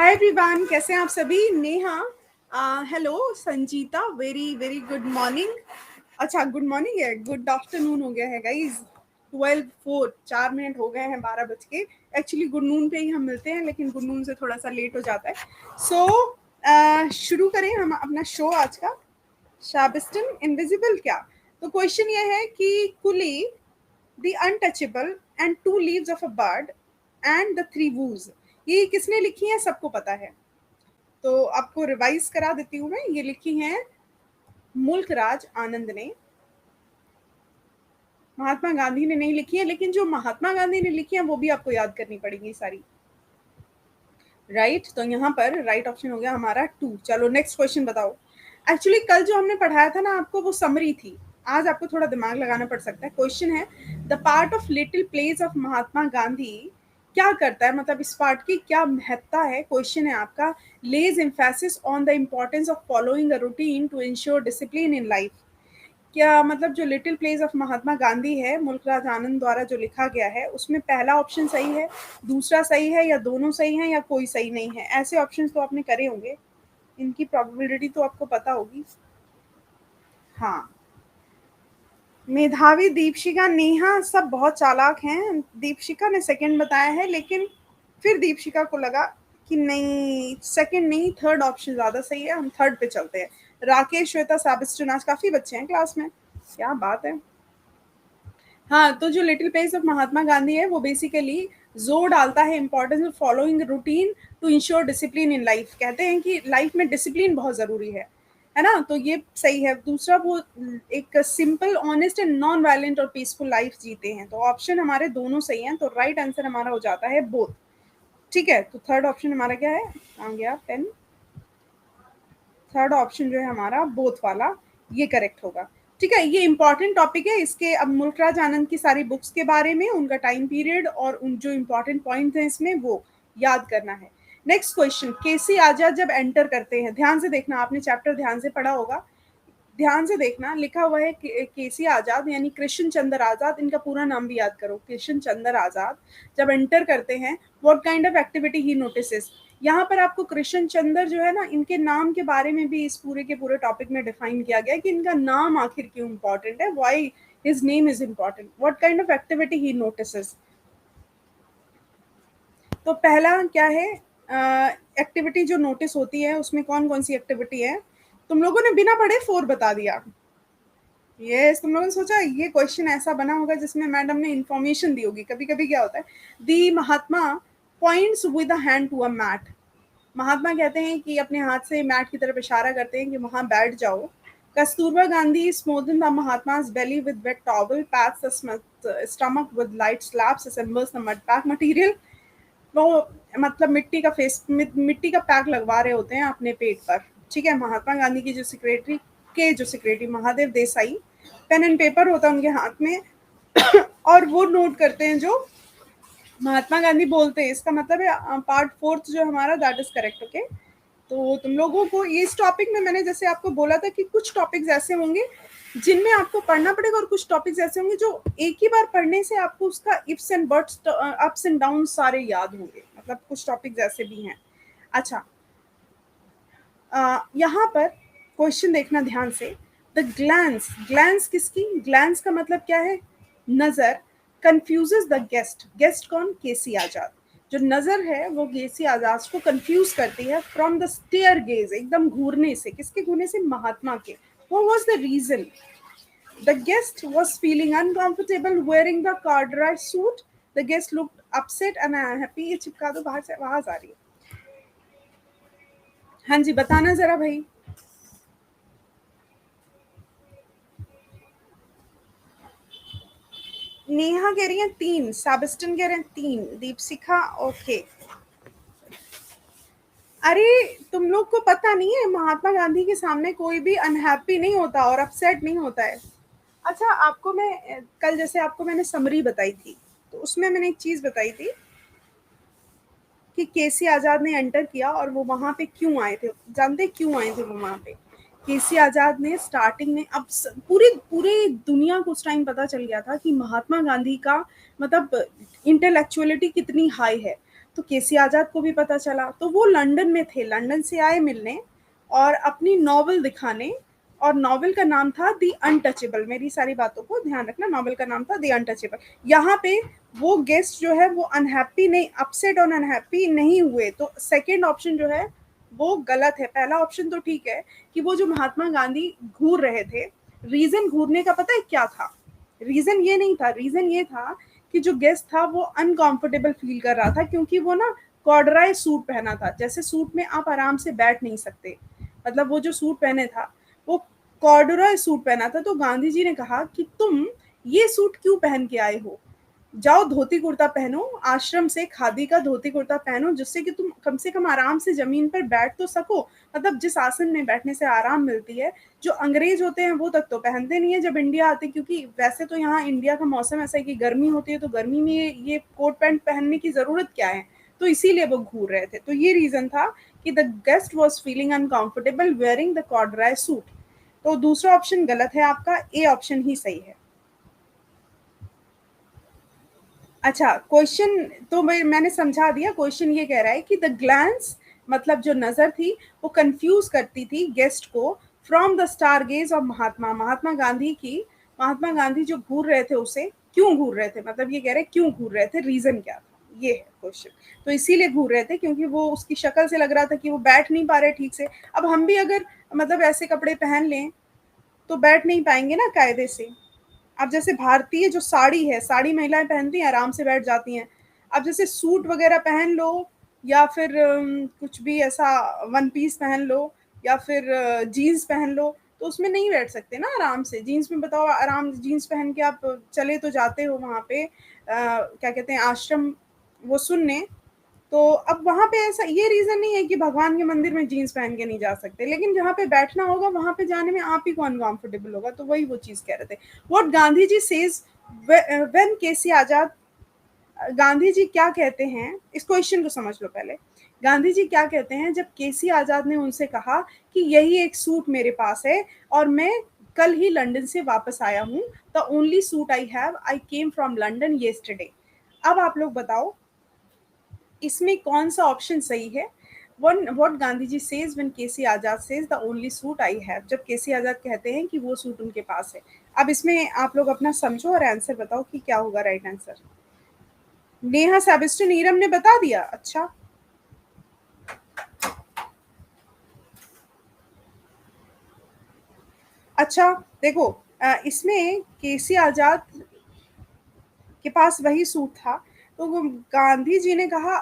Hi everyone, कैसे हैं आप सभी। Neha, hello Sanjita, very very good morning. अच्छा, गुड मॉर्निंग है, गुड आफ्टरनून हो गया है गाइज। 12:04 4 मिनट हो गए हैं, 12 बज के। एक्चुअली गुड नून पे ही हम मिलते हैं, लेकिन गुड नून से थोड़ा सा लेट हो जाता है। शुरू करें हम अपना शो आज का। शाबिस्टन इनविजिबल क्या। तो क्वेश्चन ये है कि Coolie, the untouchable and two leaves of a bird and the three woos, ये किसने लिखी है सबको पता है। तो आपको रिवाइज करा देती हूँ मैं। ये लिखी हैं मुल्क राज आनंद ने, महात्मा गांधी ने नहीं लिखी है, लेकिन जो महात्मा गांधी ने लिखी है वो भी आपको याद करनी पड़ेगी सारी। राइट, तो यहाँ पर राइट ऑप्शन हो गया हमारा 2। चलो नेक्स्ट क्वेश्चन बताओ। एक्चुअली कल जो हमने पढ़ाया था ना आपको, वो समरी थी। आज आपको थोड़ा दिमाग लगाना पड़ सकता है। क्वेश्चन है, the part of little place of Mahatma Gandhi क्या करता है, मतलब इस पार्ट की क्या महत्ता है। क्वेश्चन है आपका, lays emphasis on the importance of following a routine to ensure discipline in life. क्या मतलब जो little place of Mahatma Gandhi है, मुल्कराज आनंद द्वारा जो लिखा गया है, उसमें पहला ऑप्शन सही है, दूसरा सही है, या दोनों सही है, या कोई सही नहीं है। ऐसे ऑप्शंस तो आपने करे होंगे, इनकी प्रोबेबिलिटी तो आपको पता होगी। हाँ, मेधावी दीपशिका, नेहा सब बहुत चालाक हैं। दीपशिका ने सेकंड बताया है, लेकिन फिर दीपशिका को लगा कि नहीं, सेकंड नहीं, थर्ड ऑप्शन ज्यादा सही है, हम थर्ड पे चलते हैं। राकेश, श्वेता, साबिस्टन, आज काफी बच्चे हैं क्लास में, क्या बात है। हाँ, तो जो little place of Mahatma Gandhi है, वो बेसिकली जोर डालता है importance of following routine to ensure discipline in life. कहते हैं कि लाइफ में डिसिप्लिन बहुत जरूरी है ना। तो ये सही है। दूसरा, वो एक simple, honest and non violent और पीसफुल लाइफ जीते हैं। तो ऑप्शन हमारे दोनों सही हैं, तो राइट आंसर हमारा हो जाता है बोथ। ठीक है, तो थर्ड ऑप्शन हमारा क्या है, आ गया पेन। थर्ड ऑप्शन जो है हमारा बोथ वाला, ये करेक्ट होगा। ठीक है, ये इंपॉर्टेंट टॉपिक है। इसके अब मुल्कराज आनंद की सारी बुक्स के बारे में, उनका टाइम पीरियड और उन जो इंपॉर्टेंट पॉइंट हैं इसमें, वो याद करना है। नेक्स्ट क्वेश्चन, केसी आजाद जब एंटर करते हैं, ध्यान से देखना, आपने चैप्टर ध्यान से पढ़ा होगा, ध्यान से देखना। लिखा हुआ है केसी आजाद यानी कृष्ण चंद्र आजाद। इनका पूरा नाम भी याद करो, कृष्ण चंद्र आजाद जब एंटर करते हैं, what kind of activity he notices. यहाँ पर आपको कृष्ण चंद्र जो है ना, इनके नाम के बारे में भी इस पूरे के पूरे टॉपिक में डिफाइन किया गया है कि इनका नाम आखिर क्यों इंपॉर्टेंट है, why his name is important, what kind of activity he notices. तो पहला क्या है, एक्टिविटी जो नोटिस होती है उसमें कौन कौन सी एक्टिविटी है। तुम लोगों ने बिना पढ़े 4 बता दिया। यस, तुम लोगों ने सोचा ये क्वेश्चन ऐसा बना होगा जिसमें मैडम ने इंफॉर्मेशन दी होगी। कभी कभी क्या होता है, the Mahatma points with a hand to a mat. Mahatma कहते हैं कि अपने हाथ से मैट की तरफ इशारा करते हैं कि वहां बैठ जाओ। Kasturba Gandhi smoothen the Mahatma's belly with wet towel, pats the stomach with light slaps, assembles the mud pack material। वो मतलब मिट्टी का पैक लगवा रहे होते हैं अपने पेट पर। ठीक है, महात्मा गांधी की जो secretary Mahadev Desai, pen and paper होता है उनके हाथ में और वो नोट करते हैं जो महात्मा गांधी बोलते हैं। इसका मतलब है पार्ट फोर्थ जो हमारा, दैट इज करेक्ट। ओके, तो तुम लोगों को इस टॉपिक में मैंने जैसे आपको बोला था कि कुछ टॉपिक्स ऐसे होंगे जिनमें आपको पढ़ना पड़ेगा, और कुछ टॉपिक्स ऐसे होंगे जो एक ही बार पढ़ने से आपको उसका ifs and buts, ups and down सारे याद होंगे। मतलब कुछ टॉपिक्स ऐसे भी हैं। अच्छा, यहाँ पर क्वेश्चन देखना ध्यान से। द ग्लैंस, ग्लैंस किसकी, ग्लैंस का मतलब क्या है, नजर। कंफ्यूजेस द गेस्ट, गेस्ट कौन, केसी आजाद। जो नजर है वो केसी आजाद को कंफ्यूज करती है। फ्रॉम द स्टेयर गेज, एकदम घूरने से, किसके घूरने से, महात्मा के। What was the reason? The guest was feeling uncomfortable wearing the corduroy suit. The guest looked upset and unhappy. ये चिपका दो, बाहर से आवाज आ रही है। हाँ जी, बताना जरा भाई। नेहा कह रही है 3, साबिस्टन कह रहे हैं 3, दीपशिखा ओके। अरे, तुम लोग को पता नहीं है, महात्मा गांधी के सामने कोई भी अनहैप्पी नहीं होता और अपसेट नहीं होता है। अच्छा, आपको मैं कल जैसे आपको मैंने समरी बताई थी, तो उसमें मैंने एक चीज बताई थी कि केसी आजाद ने एंटर किया और वो वहां पे क्यों आए थे। जानते क्यों आए थे वो वहां पे? केसी आजाद ने स्टार्टिंग में, अब पूरी पूरी दुनिया को उस टाइम पता चल गया था कि महात्मा गांधी का मतलब इंटेलेक्चुअलिटी कितनी हाई है। तो केसी आज़ाद को भी पता चला, तो वो लंदन में थे, लंदन से आए मिलने और अपनी नॉवल दिखाने, और नॉवल का नाम था दी अनटचेबल। मेरी सारी बातों को ध्यान रखना, नॉवल का नाम था दी अनटचेबल। यहाँ पे वो गेस्ट जो है वो अनहैप्पी नहीं, अपसेट और अनहैप्पी नहीं हुए, तो सेकंड ऑप्शन जो है वो गलत है। पहला ऑप्शन तो ठीक है कि वो जो महात्मा गांधी घूर रहे थे, रीजन घूरने का पता है क्या था? रीजन ये नहीं था, रीजन ये था कि जो गेस्ट था वो अनकंफर्टेबल फील कर रहा था, क्योंकि वो ना कॉर्डराई सूट पहना था, जैसे सूट में आप आराम से बैठ नहीं सकते, मतलब वो जो सूट पहने था वो कॉर्डराई सूट पहना था। तो गांधी जी ने कहा कि तुम ये सूट क्यों पहन के आए हो, जाओ धोती कुर्ता पहनो, आश्रम से खादी का धोती कुर्ता पहनो, जिससे कि तुम कम से कम आराम से जमीन पर बैठ तो सको, मतलब जिस आसन में बैठने से आराम मिलती है। जो अंग्रेज होते हैं वो तक तो पहनते नहीं है जब इंडिया आते, क्योंकि वैसे तो यहाँ इंडिया का मौसम ऐसा है कि गर्मी होती है, तो गर्मी में ये कोट पैंट पहनने की जरूरत क्या है, तो इसीलिए वो घूर रहे थे। तो ये रीजन था कि the guest was feeling uncomfortable wearing the corduroy suit. तो दूसरा ऑप्शन गलत है आपका, ए ऑप्शन ही सही है। अच्छा, क्वेश्चन तो मैंने समझा दिया। क्वेश्चन ये कह रहा है कि द ग्लैंस, मतलब जो नजर थी वो कंफ्यूज करती थी गेस्ट को from the star gaze of Mahatma, Mahatma Gandhi की। महात्मा गांधी जो घूर रहे थे उसे क्यों घूर रहे थे, मतलब ये कह रहे हैं क्यों घूर रहे थे, रीजन क्या था, ये है क्वेश्चन। तो इसीलिए घूर रहे थे क्योंकि वो उसकी शक्ल से लग रहा था कि वो बैठ नहीं पा रहे ठीक से। अब हम भी अगर मतलब ऐसे कपड़े पहन लें तो बैठ नहीं पाएंगे ना कायदे से। अब जैसे भारतीय जो साड़ी है, साड़ी महिलाएं पहनती हैं, आराम से बैठ जाती हैं। अब जैसे सूट वगैरह पहन लो, या फिर कुछ भी ऐसा वन पीस पहन लो, या फिर जीन्स पहन लो, तो उसमें नहीं बैठ सकते ना आराम से। जीन्स में बताओ, आराम जीन्स पहन के आप चले तो जाते हो वहाँ पे क्या कहते हैं, आश्रम वो सुनने। तो अब वहाँ पे ऐसा ये रीजन नहीं है कि भगवान के मंदिर में जीन्स पहन के नहीं जा सकते, लेकिन जहाँ पे बैठना होगा वहाँ पे जाने में आप ही को अनकंफर्टेबल होगा। तो वही वो चीज कह रहे थे। What Gandhi ji says when केसी आजाद, गांधी जी क्या कहते हैं, इस क्वेश्चन को समझ लो पहले। गांधी जी क्या कहते हैं जब केसी आजाद ने उनसे कहा कि यही एक सूट मेरे पास है और मैं कल ही लंदन से वापस आया हूँ, the only suit I have, I came from London yesterday. अब आप लोग बताओ इसमें कौन सा ऑप्शन सही है? One what Gandhi ji says when KC Azad says the only suit I have, जब केसी आजाद कहते हैं कि वो सूट उनके पास है। अब इसमें आप लोग अपना समझो और आंसर बताओ कि क्या होगा राइट आंसर। नेहा सेबेस्टियन नीरम ने बता दिया, अच्छा। अच्छा देखो, इसमें केसी आजाद के पास वही सूट था, तो वो गांधी जी ने कहा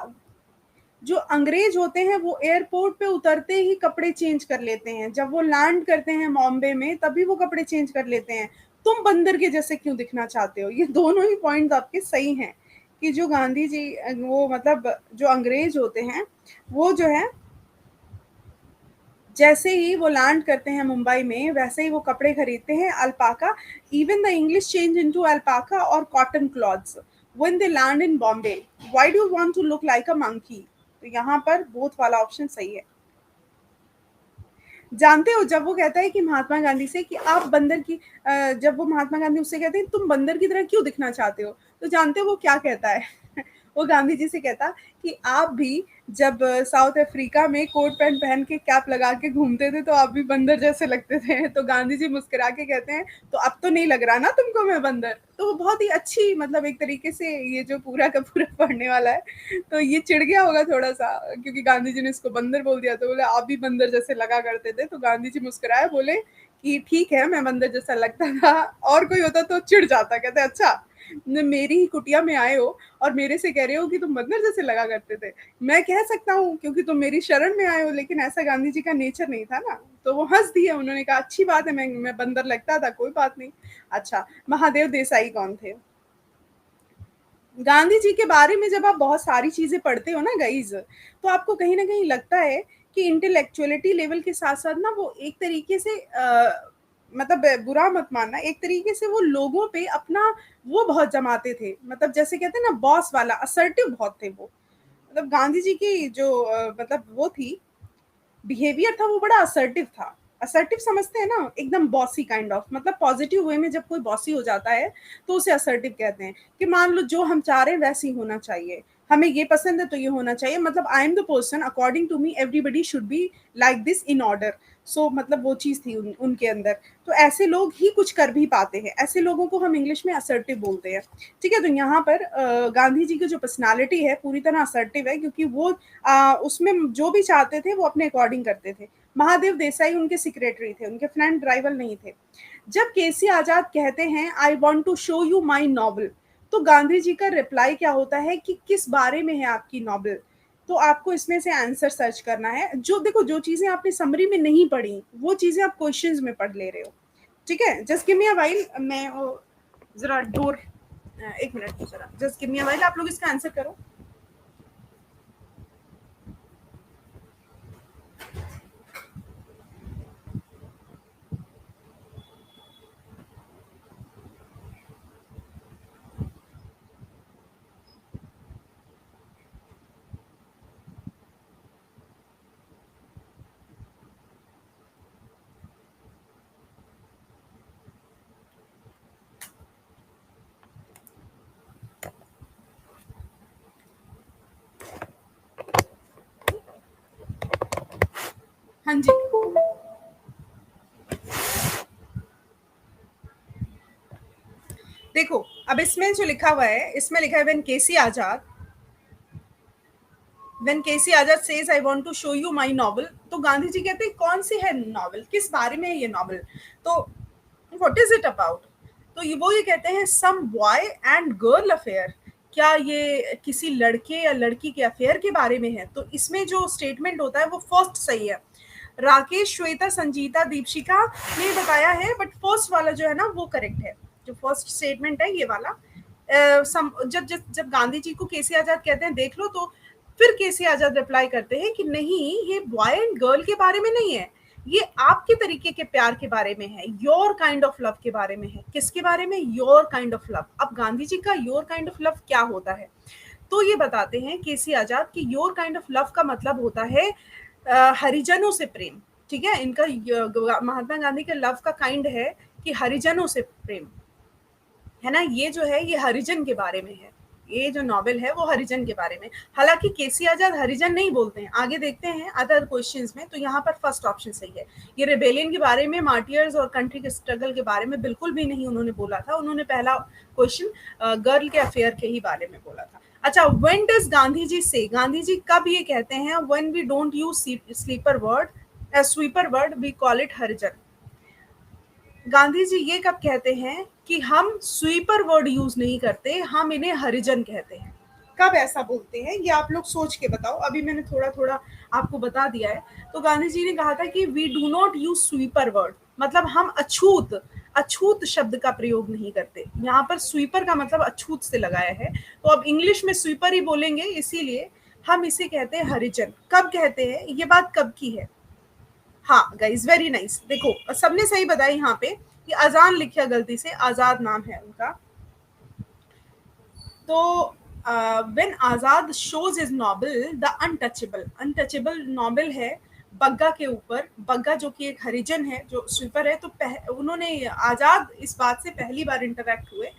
जो अंग्रेज होते हैं वो एयरपोर्ट पे उतरते ही कपड़े चेंज कर लेते हैं, जब वो लैंड करते हैं बॉम्बे में तभी वो कपड़े चेंज कर लेते हैं। तुम बंदर के जैसे क्यों दिखना चाहते हो? ये दोनों ही पॉइंट्स आपके सही हैं कि जो गांधी जी वो मतलब जो अंग्रेज होते हैं वो जो है जैसे ही वो लैंड करते हैं मुंबई में वैसे ही वो कपड़े खरीदते हैं alpaca. Even the English change into alpaca और cotton clothes when they land in Bombay. Why do you want to look like a monkey? तो यहाँ पर बोथ वाला ऑप्शन सही है। जानते हो जब वो कहता है कि महात्मा गांधी से कि आप बंदर की जब वो महात्मा गांधी उससे कहते हैं तुम बंदर की तरह क्यों दिखना चाहते हो, तो जानते हो वो क्या कहता है? वो गांधी जी से कहता कि आप भी जब साउथ अफ्रीका में कोट पैंट पहन के कैप लगा के घूमते थे तो आप भी बंदर जैसे लगते थे। तो गांधी जी मुस्कुरा के कहते हैं तो अब तो नहीं लग रहा ना तुमको मैं बंदर। तो वो बहुत ही अच्छी मतलब एक तरीके से ये जो पूरा का पूरा पढ़ने वाला है, तो ये चिढ़ गया होगा थोड़ा सा क्योंकि गांधी जी ने इसको बंदर बोल दिया, तो बोले आप भी बंदर जैसे लगा करते थे। तो गांधी जी मुस्कुराए बोले कि ठीक है मैं बंदर जैसा लगता था, और कोई होता तो चिढ़ जाता, कहते अच्छा मेरी ही कुटिया में आए हो और मेरे से कह रहे हो कि तुम बंदर जैसे लगा करते थे, मैं कह सकता हूँ क्योंकि तुम मेरी शरण में आए हो, लेकिन ऐसा गांधी जी का नेचर नहीं था ना। तो वो हंस दिए, उन्होंने कहा अच्छी बात है, मैं बंदर लगता था, कोई बात नहीं। अच्छा, महादेव देसाई कौन थे? गांधी जी के बारे में जब आप बहुत सारी चीजें पढ़ते हो ना गाइज, तो आपको कहीं ना कहीं लगता है कि इंटेलेक्चुअलिटी लेवल के साथ साथ ना वो एक तरीके से मतलब बुरा मत मानना, एक तरीके से वो लोगों पे अपना वो बहुत जमाते थे, मतलब जैसे कहते हैं ना बॉस वाला, असर्टिव बहुत थे वो। मतलब गांधी जी की जो मतलब वो थी बिहेवियर था वो बड़ा असर्टिव था। असर्टिव समझते हैं ना, एकदम बॉसी काइंड ऑफ, मतलब पॉजिटिव वे में जब कोई बॉसी हो जाता है तो उसे असर्टिव कहते हैं कि मान लो जो हम चाह रहे हैं वैसे ही होना चाहिए, हमें ये पसंद है तो ये होना चाहिए, मतलब I am the person according to me everybody should be like this in order. So मतलब वो चीज़ थी उनके अंदर। तो ऐसे लोग ही कुछ कर भी पाते हैं, ऐसे लोगों को हम इंग्लिश में असर्टिव बोलते हैं। ठीक है, तो यहाँ पर गांधी जी की जो पर्सनालिटी है पूरी तरह असर्टिव है, क्योंकि वो उसमें जो भी चाहते थे वो अपने अकॉर्डिंग करते थे। महादेव देसाई उनके सेक्रेटरी थे, उनके फ्रेंड राइवल नहीं थे। जब केसी आजाद कहते हैं I want to show you my novel, तो गांधी जी का रिप्लाई क्या होता है कि किस बारे में है आपकी नॉवल। तो आपको इसमें से आंसर सर्च करना है। जो देखो, जो चीजें आपने समरी में नहीं पढ़ी वो चीजें आप क्वेश्चंस में पढ़ ले रहे हो। ठीक है, just give me a while, मैं जरा डोर, एक मिनट जरा, just give me a while, आप लोग इसका आंसर करो। हाँ जी, देखो अब इसमें जो लिखा हुआ है, इसमें लिखा है when KC Azad says I want to show you my novel, तो गांधी जी कहते हैं कौन सी है नॉवल, किस बारे में है ये नॉवल, तो व्हाट इज इट अबाउट। तो ये कहते हैं सम बॉय एंड गर्ल अफेयर, क्या ये किसी लड़के या लड़की के अफेयर के बारे में है। तो इसमें जो स्टेटमेंट होता है वो फर्स्ट सही है। राकेश, श्वेता, संजीता, दीपशिका ने बताया है, बट फर्स्ट वाला जो है ना वो करेक्ट है। जो फर्स्ट स्टेटमेंट है ये वाला, जब जब जब गांधी जी को केसी आजाद कहते हैं देख लो, तो फिर केसी आजाद रिप्लाई करते हैं कि नहीं, ये बॉय एंड गर्ल के बारे में नहीं है, ये आपके तरीके के प्यार के बारे में है, योर काइंड ऑफ लव के बारे में है। किसके बारे में? Your kind of love. अब गांधी जी का योर काइंड ऑफ लव क्या होता है, तो ये बताते हैं केसी आजाद कि योर काइंड ऑफ लव का मतलब होता है हरिजनों से प्रेम। ठीक है, इनका महात्मा गांधी के लव का काइंड है कि हरिजनों से प्रेम है ना। ये जो है ये हरिजन के बारे में है, ये जो नॉवेल है वो हरिजन के बारे में। हालांकि केसी आजाद हरिजन नहीं बोलते हैं, आगे देखते हैं अदर क्वेश्चंस में। तो यहाँ पर फर्स्ट ऑप्शन सही है। ये रेबेलियन के बारे में, मार्टियर्स और कंट्री के स्ट्रगल के बारे में बिल्कुल भी नहीं उन्होंने बोला था। उन्होंने पहला क्वेश्चन गर्ल के अफेयर के ही बारे में बोला था। अच्छा, व्हेन डज गांधी जी से, गांधी जी कब ये कहते हैं when we don't use sweeper word we call it Harijan. Gandhi ji ये कब कहते हैं कि हम स्वीपर वर्ड यूज नहीं करते, हम इन्हें हरिजन कहते हैं। कब ऐसा बोलते हैं ये आप लोग सोच के बताओ। अभी मैंने थोड़ा थोड़ा आपको बता दिया है। तो गांधी जी ने कहा था कि we do not use sweeper word, मतलब हम अछूत अछूत शब्द का प्रयोग नहीं करते। यहाँ पर स्वीपर का मतलब अछूत से लगाया है, तो अब इंग्लिश में स्वीपर ही बोलेंगे, इसीलिए हम इसे कहते हैं हरिजन। कब कहते हैं, ये बात कब की है। हाँ गाइज, वेरी नाइस। देखो सबने सही बताया यहाँ पे कि अजान लिखा गलती से, आजाद नाम है उनका। तो when Azad shows is noble the untouchable, untouchable noble है बग्गा के ऊपर। बग्गा जो कि एक हरिजन है, जो स्वीपर है। तो उन्होंने, आजाद इस बात से पहली बार इंटरेक्ट हुए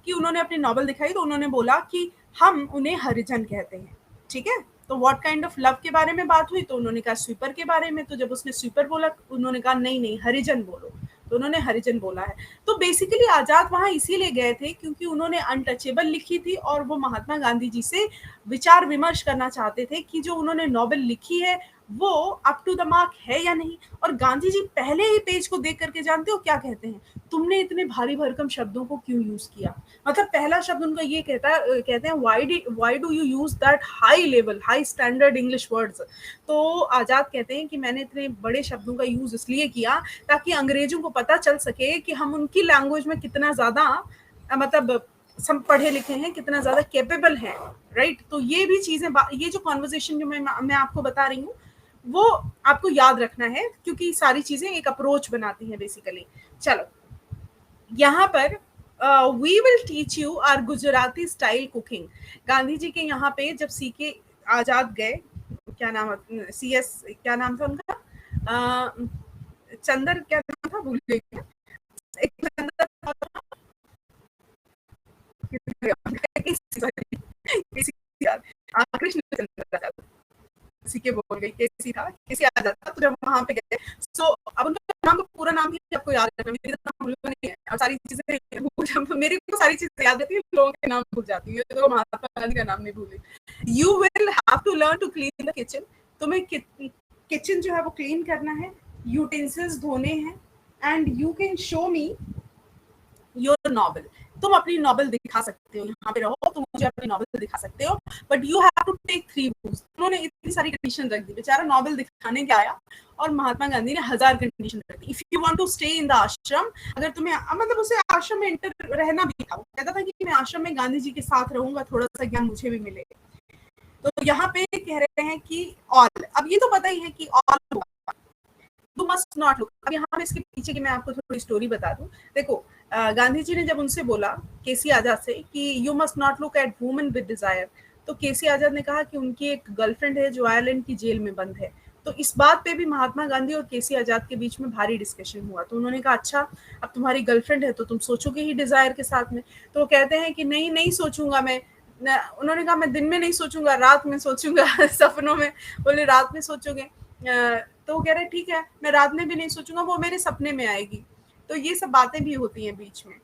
कि उन्होंने अपनी नॉवल दिखाई, तो उन्होंने बोला कि हम उन्हें हरिजन कहते हैं। ठीक है, तो व्हाट काइंड ऑफ लव के बारे में बात हुई, तो उन्होंने कहा स्वीपर के बारे में। तो जब उसने स्वीपर बोला, उन्होंने कहा नहीं नहीं हरिजन बोलो, तो उन्होंने हरिजन बोला है। तो बेसिकली आजाद वहां इसीलिए गए थे क्योंकि उन्होंने अनटचेबल लिखी थी और वो महात्मा गांधी जी से विचार विमर्श करना चाहते थे कि जो उन्होंने नॉवेल लिखी है वो अप टू द मार्क है या नहीं। और गांधी जी पहले ही पेज को देख करके जानते हो क्या कहते हैं, तुमने इतने भारी भरकम शब्दों को क्यों यूज किया। मतलब पहला शब्द उनका ये कहते हैं why do you use that high level high standard English words. तो आजाद कहते हैं कि मैंने इतने बड़े शब्दों का यूज इसलिए किया ताकि अंग्रेजों को पता चल सके कि हम उनकी लैंग्वेज में कितना ज्यादा मतलब सब पढ़े लिखे हैं, कितना ज्यादा कैपेबल हैं। राइट, तो ये भी चीजें, ये जो कॉन्वर्जेशन जो मैं आपको बता रही हूँ वो आपको याद रखना है, क्योंकि सारी चीजें एक अप्रोच बनाती हैं बेसिकली। चलो यहाँ पर we will teach you our Gujarati style cooking. Gandhi ji के यहाँ पे जब सीके आजाद गए, क्या नाम, CS क्या नाम था उनका, चंदर क्या नाम था, भूल गई। एक चंदर कृष्ण चंद्र आजाद, किसी के बोल गई, केसी था, केसी आजाद था। तो जब वहां पे गए, सो अब उनका नाम तो पूरा नाम भी आपको याद रखना, मेरे नाम भूलना नहीं है, और सारी चीजें भूल, मेरे को सारी चीजें याद रहती है, लोगों के नाम भूल जाती है, तो महात्मा गांधी का नाम नहीं भूली। You will have to learn to clean the kitchen, तुम्हें किचन जो है वो क्लीन करना है, यूटेंसिल्स धोने हैं, and you can show me your novel, तुम अपनी नॉवल दिखा सकते हो, यहाँ पे रहो तुम मुझे अपनी नॉवल दिखा सकते हो, but you have to take 3 rules. उन्होंने इतनी सारी कंडीशन रख दी, बेचारा नॉवल दिखाने के आया और महात्मा गांधी ने 1000 कंडीशन रख दी। If you want to stay in the ashram, अगर तुम्हें मतलब उसे आश्रम में इंटर रहना भी था, वो कहता था कि मैं आश्रम में गांधी जी के साथ रहूंगा, थोड़ा सा ज्ञान मुझे भी मिले। तो यहाँ पे कह रहे हैं कि ऑल, अब ये तो पता ही है कि all you must not look. अब यहाँ पे इसके पीछे की मैं आपको थोड़ी स्टोरी बता दूं। देखो, गांधी जी ने जब उनसे बोला केसी आजाद से कि you must not look at women with desire, तो केसी आजाद ने कहा कि उनकी एक गर्लफ्रेंड है जो आयरलैंड की जेल में बंद है। तो इस बात पे भी महात्मा गांधी और केसी आजाद के बीच में भारी डिस्कशन हुआ। तो उन्होंने कहा अच्छा, अब तुम्हारी गर्लफ्रेंड है तो तुम सोचोगे ही डिजायर के साथ में। तो वो कहते हैं कि नहीं नहीं सोचूंगा मैं। उन्होंने कहा मैं दिन में नहीं सोचूंगा, रात में सोचूंगा सपनों में। बोले रात में सोचोगे? तो वो कह रहे ठीक है, मैं रात में भी नहीं सोचूंगा, वो मेरे सपने में आएगी। तो ये सब बातें भी होती हैं बीच में।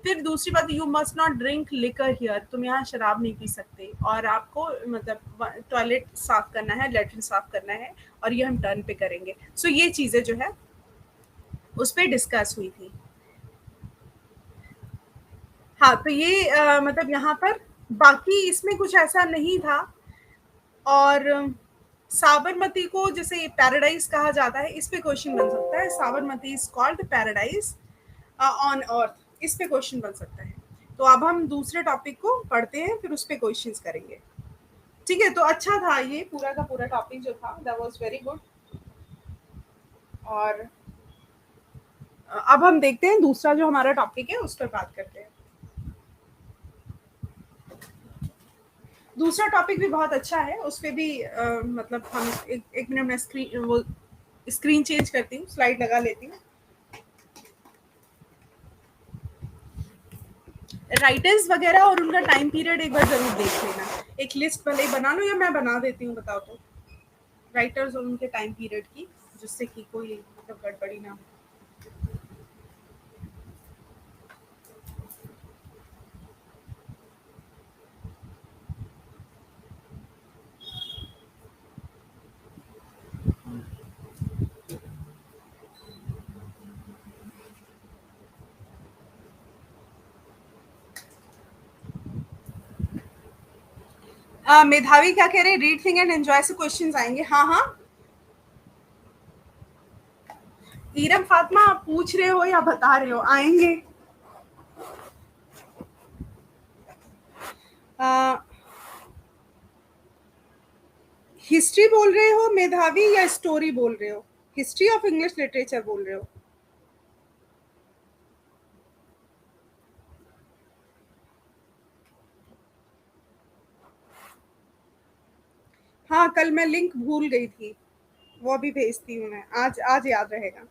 फिर दूसरी बात, you must not drink liquor here, तुम यहाँ शराब नहीं पी सकते, और आपको मतलब टॉयलेट साफ करना है, लेटरिन साफ करना है, और ये हम टर्न पे करेंगे। सो ये चीजें जो है उस पर डिस्कस हुई थी। हाँ, तो ये मतलब यहाँ पर बाकी इसमें कुछ ऐसा नहीं था। और साबरमती को जैसे पैराडाइज कहा जाता है, इस पे क्वेश्चन बन सकता है। Sabarmati is called paradise on earth, इस पे क्वेश्चन बन सकता है। तो अब हम दूसरे टॉपिक को पढ़ते हैं, फिर उस पे क्वेश्चंस करेंगे। ठीक है, तो अच्छा था ये पूरा का पूरा टॉपिक जो था, दैट वाज वेरी गुड। और अब हम देखते हैं दूसरा जो हमारा टॉपिक है उस पर बात करते हैं। दूसरा टॉपिक भी बहुत अच्छा है, उस पे भी मतलब हम एक मिनट में स्क्रीन चेंज करती हूँ, स्लाइड लगा लेती हूँ। राइटर्स वगैरह और उनका टाइम पीरियड एक बार जरूर देख लेना। एक लिस्ट भले ही बना लो या मैं बना देती हूँ, बताओ तो। राइटर्स और उनके टाइम पीरियड की, जिससे कि कोई मतलब गड़बड़ी ना हो। मेधावी क्या कह रहे हैं? रीड थिंक एंड एंजॉय से क्वेश्चंस आएंगे। हाँ हाँ, इरम फातिमा आप पूछ रहे हो या बता रहे हो? आएंगे। हिस्ट्री बोल रहे हो मेधावी या स्टोरी बोल रहे हो? हिस्ट्री ऑफ इंग्लिश लिटरेचर बोल रहे हो? हाँ, कल मैं लिंक भूल गई थी, वो अभी भेजती हूँ मैं। आज आज याद रहेगा।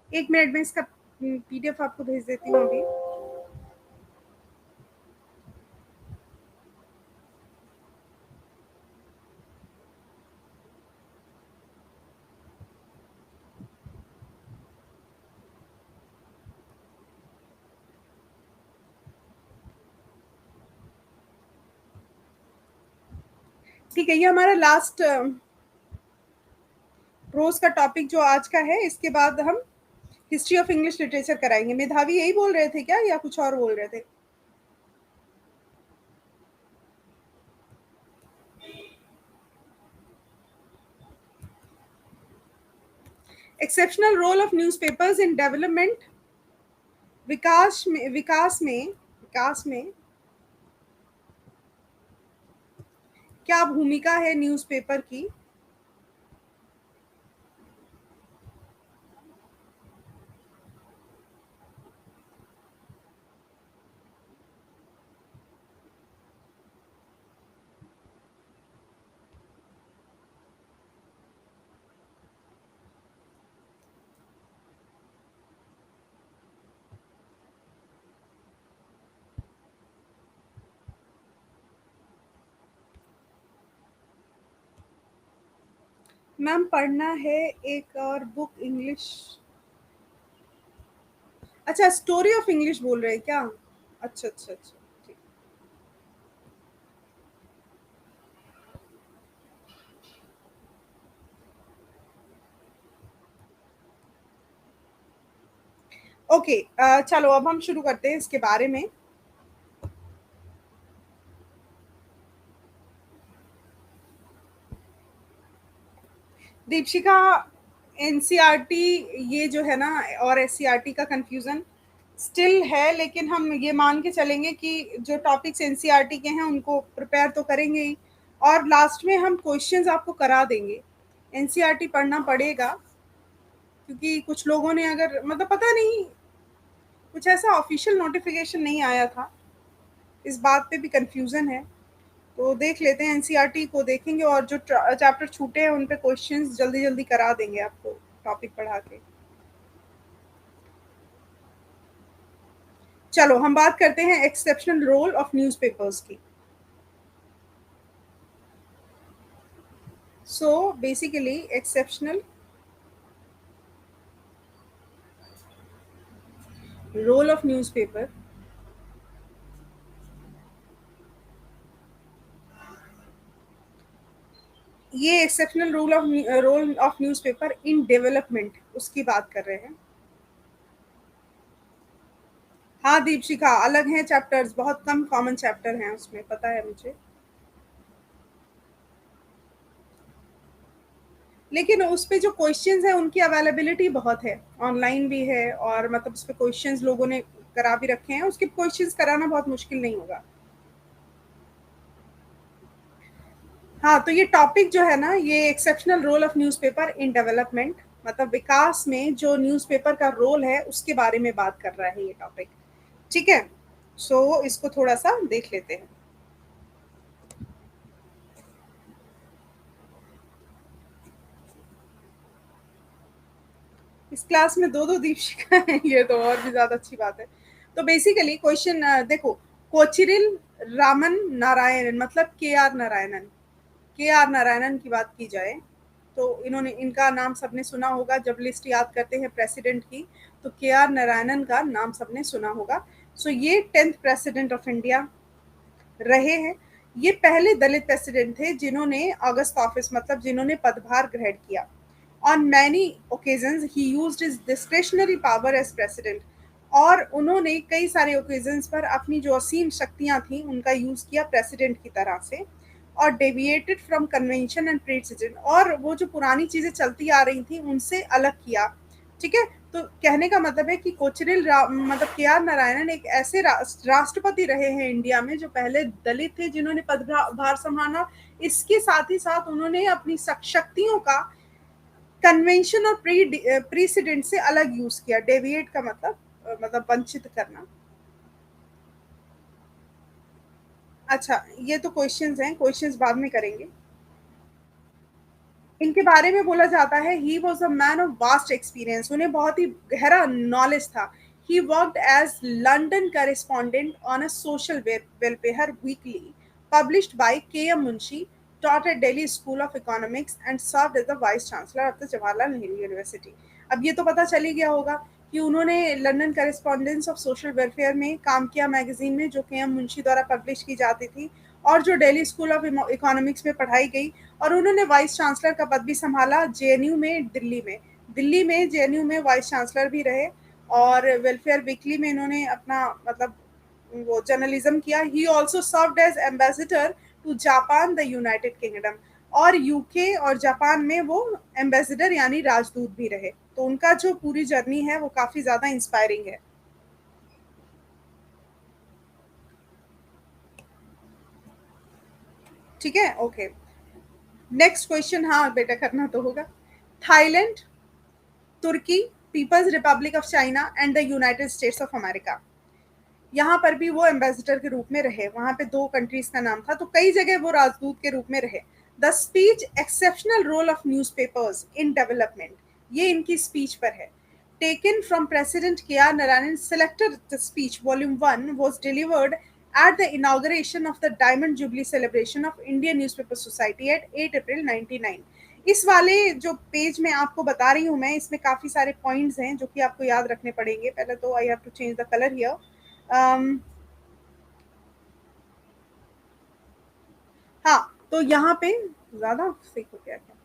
एक मिनट में इसका पीडीएफ आपको भेज देती हूँ अभी। ठीक है, ये हमारा लास्ट प्रोज का टॉपिक जो आज का है। इसके बाद हम हिस्ट्री ऑफ इंग्लिश लिटरेचर कराएंगे। मेधावी यही बोल रहे थे क्या या कुछ और बोल रहे थे? Exceptional role of newspapers in development, विकास में क्या भूमिका है न्यूज़पेपर की? मैम पढ़ना है एक और बुक इंग्लिश। अच्छा, स्टोरी ऑफ इंग्लिश बोल रहे हैं क्या? अच्छा अच्छा अच्छा, ठीक। ओके, चलो अब हम शुरू करते हैं इसके बारे में। दीपशिका, एनसीईआरटी ये जो है ना, और एससीईआरटी का कंफ्यूजन स्टिल है, लेकिन हम ये मान के चलेंगे कि जो टॉपिक्स एनसीईआरटी के हैं उनको प्रिपेयर तो करेंगे ही, और लास्ट में हम क्वेश्चंस आपको करा देंगे। एनसीईआरटी पढ़ना पड़ेगा, क्योंकि कुछ लोगों ने अगर मतलब पता नहीं, कुछ ऐसा ऑफिशियल नोटिफिकेशन नहीं आया था, इस बात पे भी कंफ्यूजन है। तो देख लेते हैं, एनसीईआरटी को देखेंगे और जो चैप्टर छूटे हैं उन पे क्वेश्चंस जल्दी जल्दी करा देंगे आपको टॉपिक पढ़ा के। चलो हम बात करते हैं एक्सेप्शनल रोल ऑफ न्यूज़पेपर्स की। So basically exceptional role of newspaper, ये exceptional role of newspaper in development उसकी बात कर रहे हैं। हाँ दीपशिखा, अलग हैं चैप्टर्स, बहुत कम कॉमन चैप्टर हैं उसमें, पता है मुझे। लेकिन उस पे जो क्वेश्चंस है उनकी अवेलेबिलिटी बहुत है, ऑनलाइन भी है, और मतलब उस पे क्वेश्चंस लोगों ने करा भी रखे हैं, उसके क्वेश्चंस कराना बहुत मुश्किल नहीं होगा। हाँ, तो ये टॉपिक जो है ना, ये exceptional role of newspaper in development, मतलब विकास में जो न्यूज़पेपर का रोल है उसके बारे में बात कर रहा है ये टॉपिक। ठीक है, सो इसको थोड़ा सा देख लेते हैं। इस क्लास में दो दो दीपशिका है, ये तो और भी ज्यादा अच्छी बात है। तो बेसिकली क्वेश्चन देखो, कोचिरिल रामन नारायणन, मतलब के आर नारायणन, के आर नारायणन की बात की जाए तो इन्होंने, इनका नाम सबने सुना होगा, जब लिस्ट याद करते हैं प्रेसिडेंट की तो के आर नारायणन का नाम सबने सुना होगा। सो ये 10th प्रेसिडेंट ऑफ इंडिया रहे हैं। ये पहले दलित प्रेसिडेंट थे जिन्होंने अगस्त ऑफिस, मतलब जिन्होंने पदभार ग्रहण किया। On many occasions he used his discretionary power as president, और उन्होंने कई सारे ओकेजन्स पर अपनी जो असीम शक्तियां थी उनका यूज किया प्रेसिडेंट की तरह से, और deviated from convention and president, और वो जो पुरानी चीजें चलती आ रही थी उनसे अलग किया। ठीक है, तो कहने का मतलब है कि मतलब के आर नारायणन एक ऐसे राष्ट्रपति रहे हैं इंडिया में जो पहले दलित थे जिन्होंने पदभार संभाला। इसके साथ ही साथ उन्होंने अपनी शक्तियों का कन्वेंशन और प्रीसिडेंट से अलग यूज किया। डेविएट का मतलब मतलब वंचित करना। अच्छा, ये तो क्वेश्चंस हैं, क्वेश्चंस बाद में करेंगे। इनके बारे में बोला जाता है he was a man of vast experience, उन्हें बहुत ही गहरा नॉलेज था। He worked as London correspondent on a social welfare weekly published by K.M. Munshi, taught at Delhi School of Economics and served as the Vice Chancellor of the Jawaharlal Nehru University। अब ये तो पता चल ही गया होगा कि उन्होंने London correspondence of social welfare में काम किया, मैगजीन में जो के एम मुंशी द्वारा पब्लिश की जाती थी, और जो दिल्ली स्कूल ऑफ इकोनॉमिक्स में पढ़ाई गई। और उन्होंने वाइस चांसलर का पद भी संभाला जेएनयू में, दिल्ली में जेएनयू में वाइस चांसलर भी रहे। और वेलफेयर वीकली में इन्होंने अपना मतलब वो जर्नलिज्म किया। He also served as ambassador to Japan the United Kingdom. और यूके और जापान में वो एम्बेसडर यानी राजदूत भी रहे। तो उनका जो पूरी जर्नी है वो काफ़ी ज़्यादा इंस्पायरिंग है। ठीक है, ओके। नेक्स्ट क्वेश्चन, हाँ बेटा करना तो होगा। Thailand, Turkey, People's Republic of China and the United States of America, यहाँ पर भी वो एम्बेसडर के रूप में रहे। वहाँ पे 2 कंट्रीज का नाम था, तो कई जगह वो राजदूत के रूप में रहे। The speech exceptional role of newspapers in development, ये इनकी स्पीच पर है। Taken from president K R Narayan, selected the speech volume 1 was delivered at the inauguration of the Diamond Jubilee celebration of Indian Newspaper Society at 8 April 1999। इस वाले जो page में आपको बता रही हूँ मैं, इसमें काफ़ी सारे पॉइंट्स हैं जो कि आपको याद रखने पड़ेंगे। पहले तो I have to change the colour here. हाँ, तो यहाँ पे ज़्यादा सही हो गया क्या?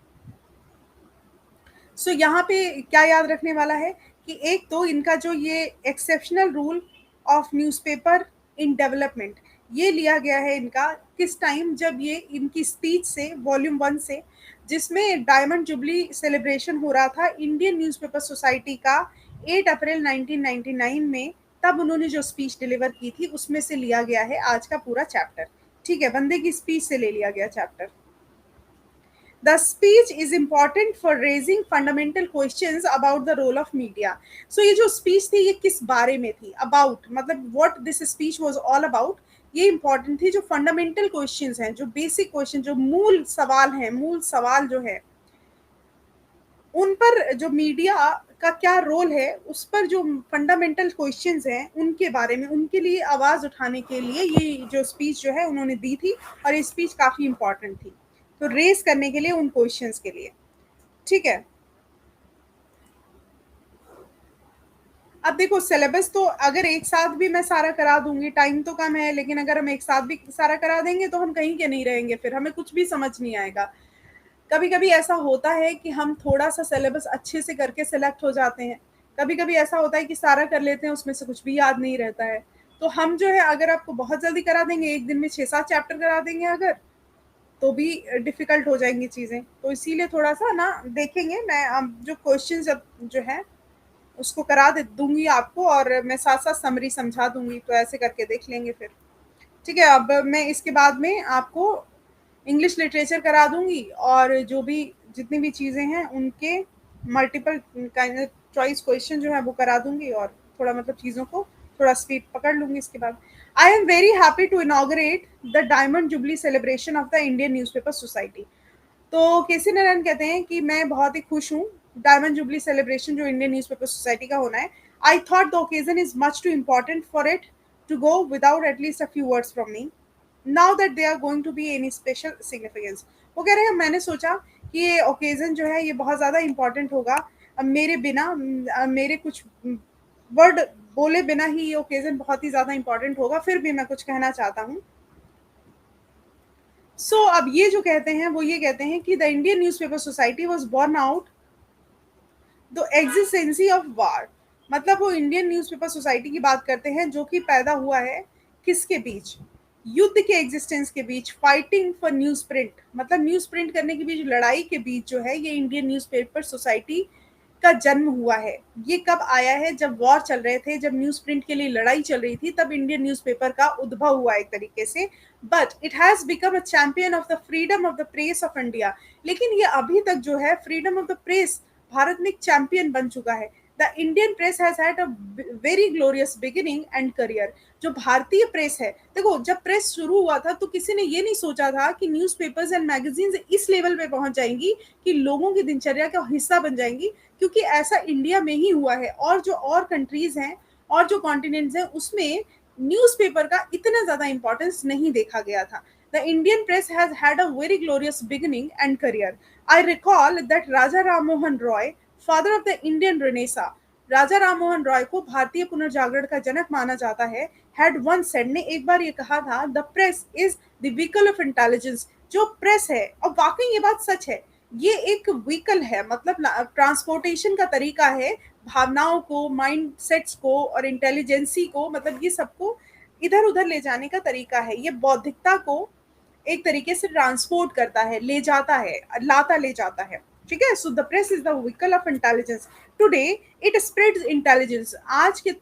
सो यहाँ पे क्या याद रखने वाला है कि एक तो इनका जो ये exceptional rule of newspaper in development, ये लिया गया है इनका किस टाइम, जब ये इनकी स्पीच से वॉल्यूम 1 से, जिसमें डायमंड जुबली सेलिब्रेशन हो रहा था इंडियन न्यूज़पेपर सोसाइटी का 8 अप्रैल 1999 में, तब उन्होंने जो स्पीच डिलीवर की थी उसमें से लिया गया है आज का पूरा चैप्टर। ठीक है, बंदे की स्पीच से ले लिया गया chapter. The speech is important for raising fundamental questions about the role of media। So ये जो speech थी ये किस बारे में थी, about मतलब what this speech was all about, ये important थी। जो fundamental questions हैं, जो basic question, जो मूल सवाल हैं, मूल सवाल जो है उन पर, जो मीडिया का क्या रोल है उस पर, जो फंडामेंटल क्वेश्चंस हैं उनके बारे में, उनके लिए आवाज़ उठाने के लिए ये जो स्पीच जो है उन्होंने दी थी। और ये स्पीच काफ़ी इंपॉर्टेंट थी, तो रेस करने के लिए उन क्वेश्चंस के लिए। ठीक है, अब देखो सिलेबस तो अगर एक साथ भी मैं सारा करा दूंगी, टाइम तो कम है, लेकिन अगर हम एक साथ भी सारा करा देंगे तो हम कहीं के नहीं रहेंगे, फिर हमें कुछ भी समझ नहीं आएगा। कभी कभी ऐसा होता है कि हम थोड़ा सा सिलेबस अच्छे से करके सिलेक्ट हो जाते हैं, कभी कभी ऐसा होता है कि सारा कर लेते हैं, उसमें से कुछ भी याद नहीं रहता है। तो हम जो है अगर आपको बहुत जल्दी करा देंगे, एक दिन में 6-7 चैप्टर करा देंगे अगर, तो भी डिफिकल्ट हो जाएंगी चीज़ें। तो इसीलिए थोड़ा सा ना देखेंगे, मैं अब जो क्वेश्चन जो है उसको करा दे दूंगी आपको, और मैं साथ साथ समरी समझा दूंगी, तो ऐसे करके देख लेंगे फिर। ठीक है, अब मैं इसके बाद में आपको इंग्लिश लिटरेचर करा दूंगी, और जो भी जितनी भी चीज़ें हैं उनके मल्टीपल काइंड चॉइस क्वेश्चन जो है वो करा दूंगी, और थोड़ा मतलब चीज़ों को थोड़ा स्पीड पकड़ लूंगी इसके बाद। I am very happy to inaugurate the diamond jubilee celebration of the Indian newspaper society. तो केसी नारायण कहते हैं कि मैं बहुत ही खुश हूँ, डायमंड जुबली सेलिब्रेशन जो इंडियन न्यूज़पेपर सोसाइटी का होना है। I thought the occasion is much too important for it to go without at least a few words from me, now that they are going to be any special significance. वो कह रहे हैं मैंने सोचा कि ये ओकेजन जो है ये बहुत ज़्यादा इंपॉर्टेंट होगा, अब मेरे बिना मेरे कुछ वर्ड बोले बिना ही ये ओकेजन बहुत ही ज़्यादा इंपॉर्टेंट होगा, फिर भी मैं कुछ कहना चाहता हूँ। अब ये जो कहते हैं वो ये कहते हैं कि the Indian newspaper society was born out the exigency of war. मतलब वो इंडियन न्यूज़पेपर सोसाइटी की बात करते हैं जो कि पैदा हुआ है किसके बीच, युद्ध के एग्जिस्टेंस के बीच, फाइटिंग फॉर न्यूज़ प्रिंट, मतलब न्यूज़ प्रिंट करने के बीच, लड़ाई के बीच जो है ये इंडियन न्यूज़पेपर सोसाइटी का जन्म हुआ है। ये कब आया है, जब वॉर चल रहे थे, जब न्यूज़ प्रिंट के लिए लड़ाई चल रही थी, तब इंडियन न्यूज़पेपर का उद्भव हुआ एक तरीके से। But it has become a champion of the freedom of the press of India. लेकिन ये अभी तक जो है freedom of the press, Bharat में एक चैंपियन बन चुका है। The Indian press has had a very glorious beginning and career. जो भारतीय प्रेस है, देखो जब प्रेस शुरू हुआ था तो किसी ने ये नहीं सोचा था कि न्यूज़पेपर्स एंड मैगजीन्स इस लेवल पे पहुंच जाएंगी कि लोगों की दिनचर्या का हिस्सा बन जाएंगी, क्योंकि ऐसा इंडिया में ही हुआ है। और जो और कंट्रीज हैं और जो कॉन्टिनेंट्स हैं उसमें न्यूज़पेपर का इतना ज़्यादा इंपॉर्टेंस नहीं देखा गया था। The Indian press has had a very glorious beginning and career. I recall that Raja Ram Mohan Roy, father of the Indian renaissance, Raja Ram Mohan Roy को भारतीय पुनर्जागरण का जनक माना जाता है, हैड वन सेड, ने एक बार ये कहा था, the press is the vehicle of intelligence. जो प्रेस है, और वाकई ये बात सच है, ये एक व्हीकल है, मतलब ट्रांसपोर्टेशन का तरीका है भावनाओं को, माइंड सेट्स को और इंटेलिजेंसी को, मतलब ये सबको इधर उधर ले जाने का तरीका है। ये बौद्धिकता को एक तरीके से ट्रांसपोर्ट करता है, ले जाता है, लाता ले जाता है, ठीक है। So the press is the vehicle of intelligence. Today it spreads intelligence. आज के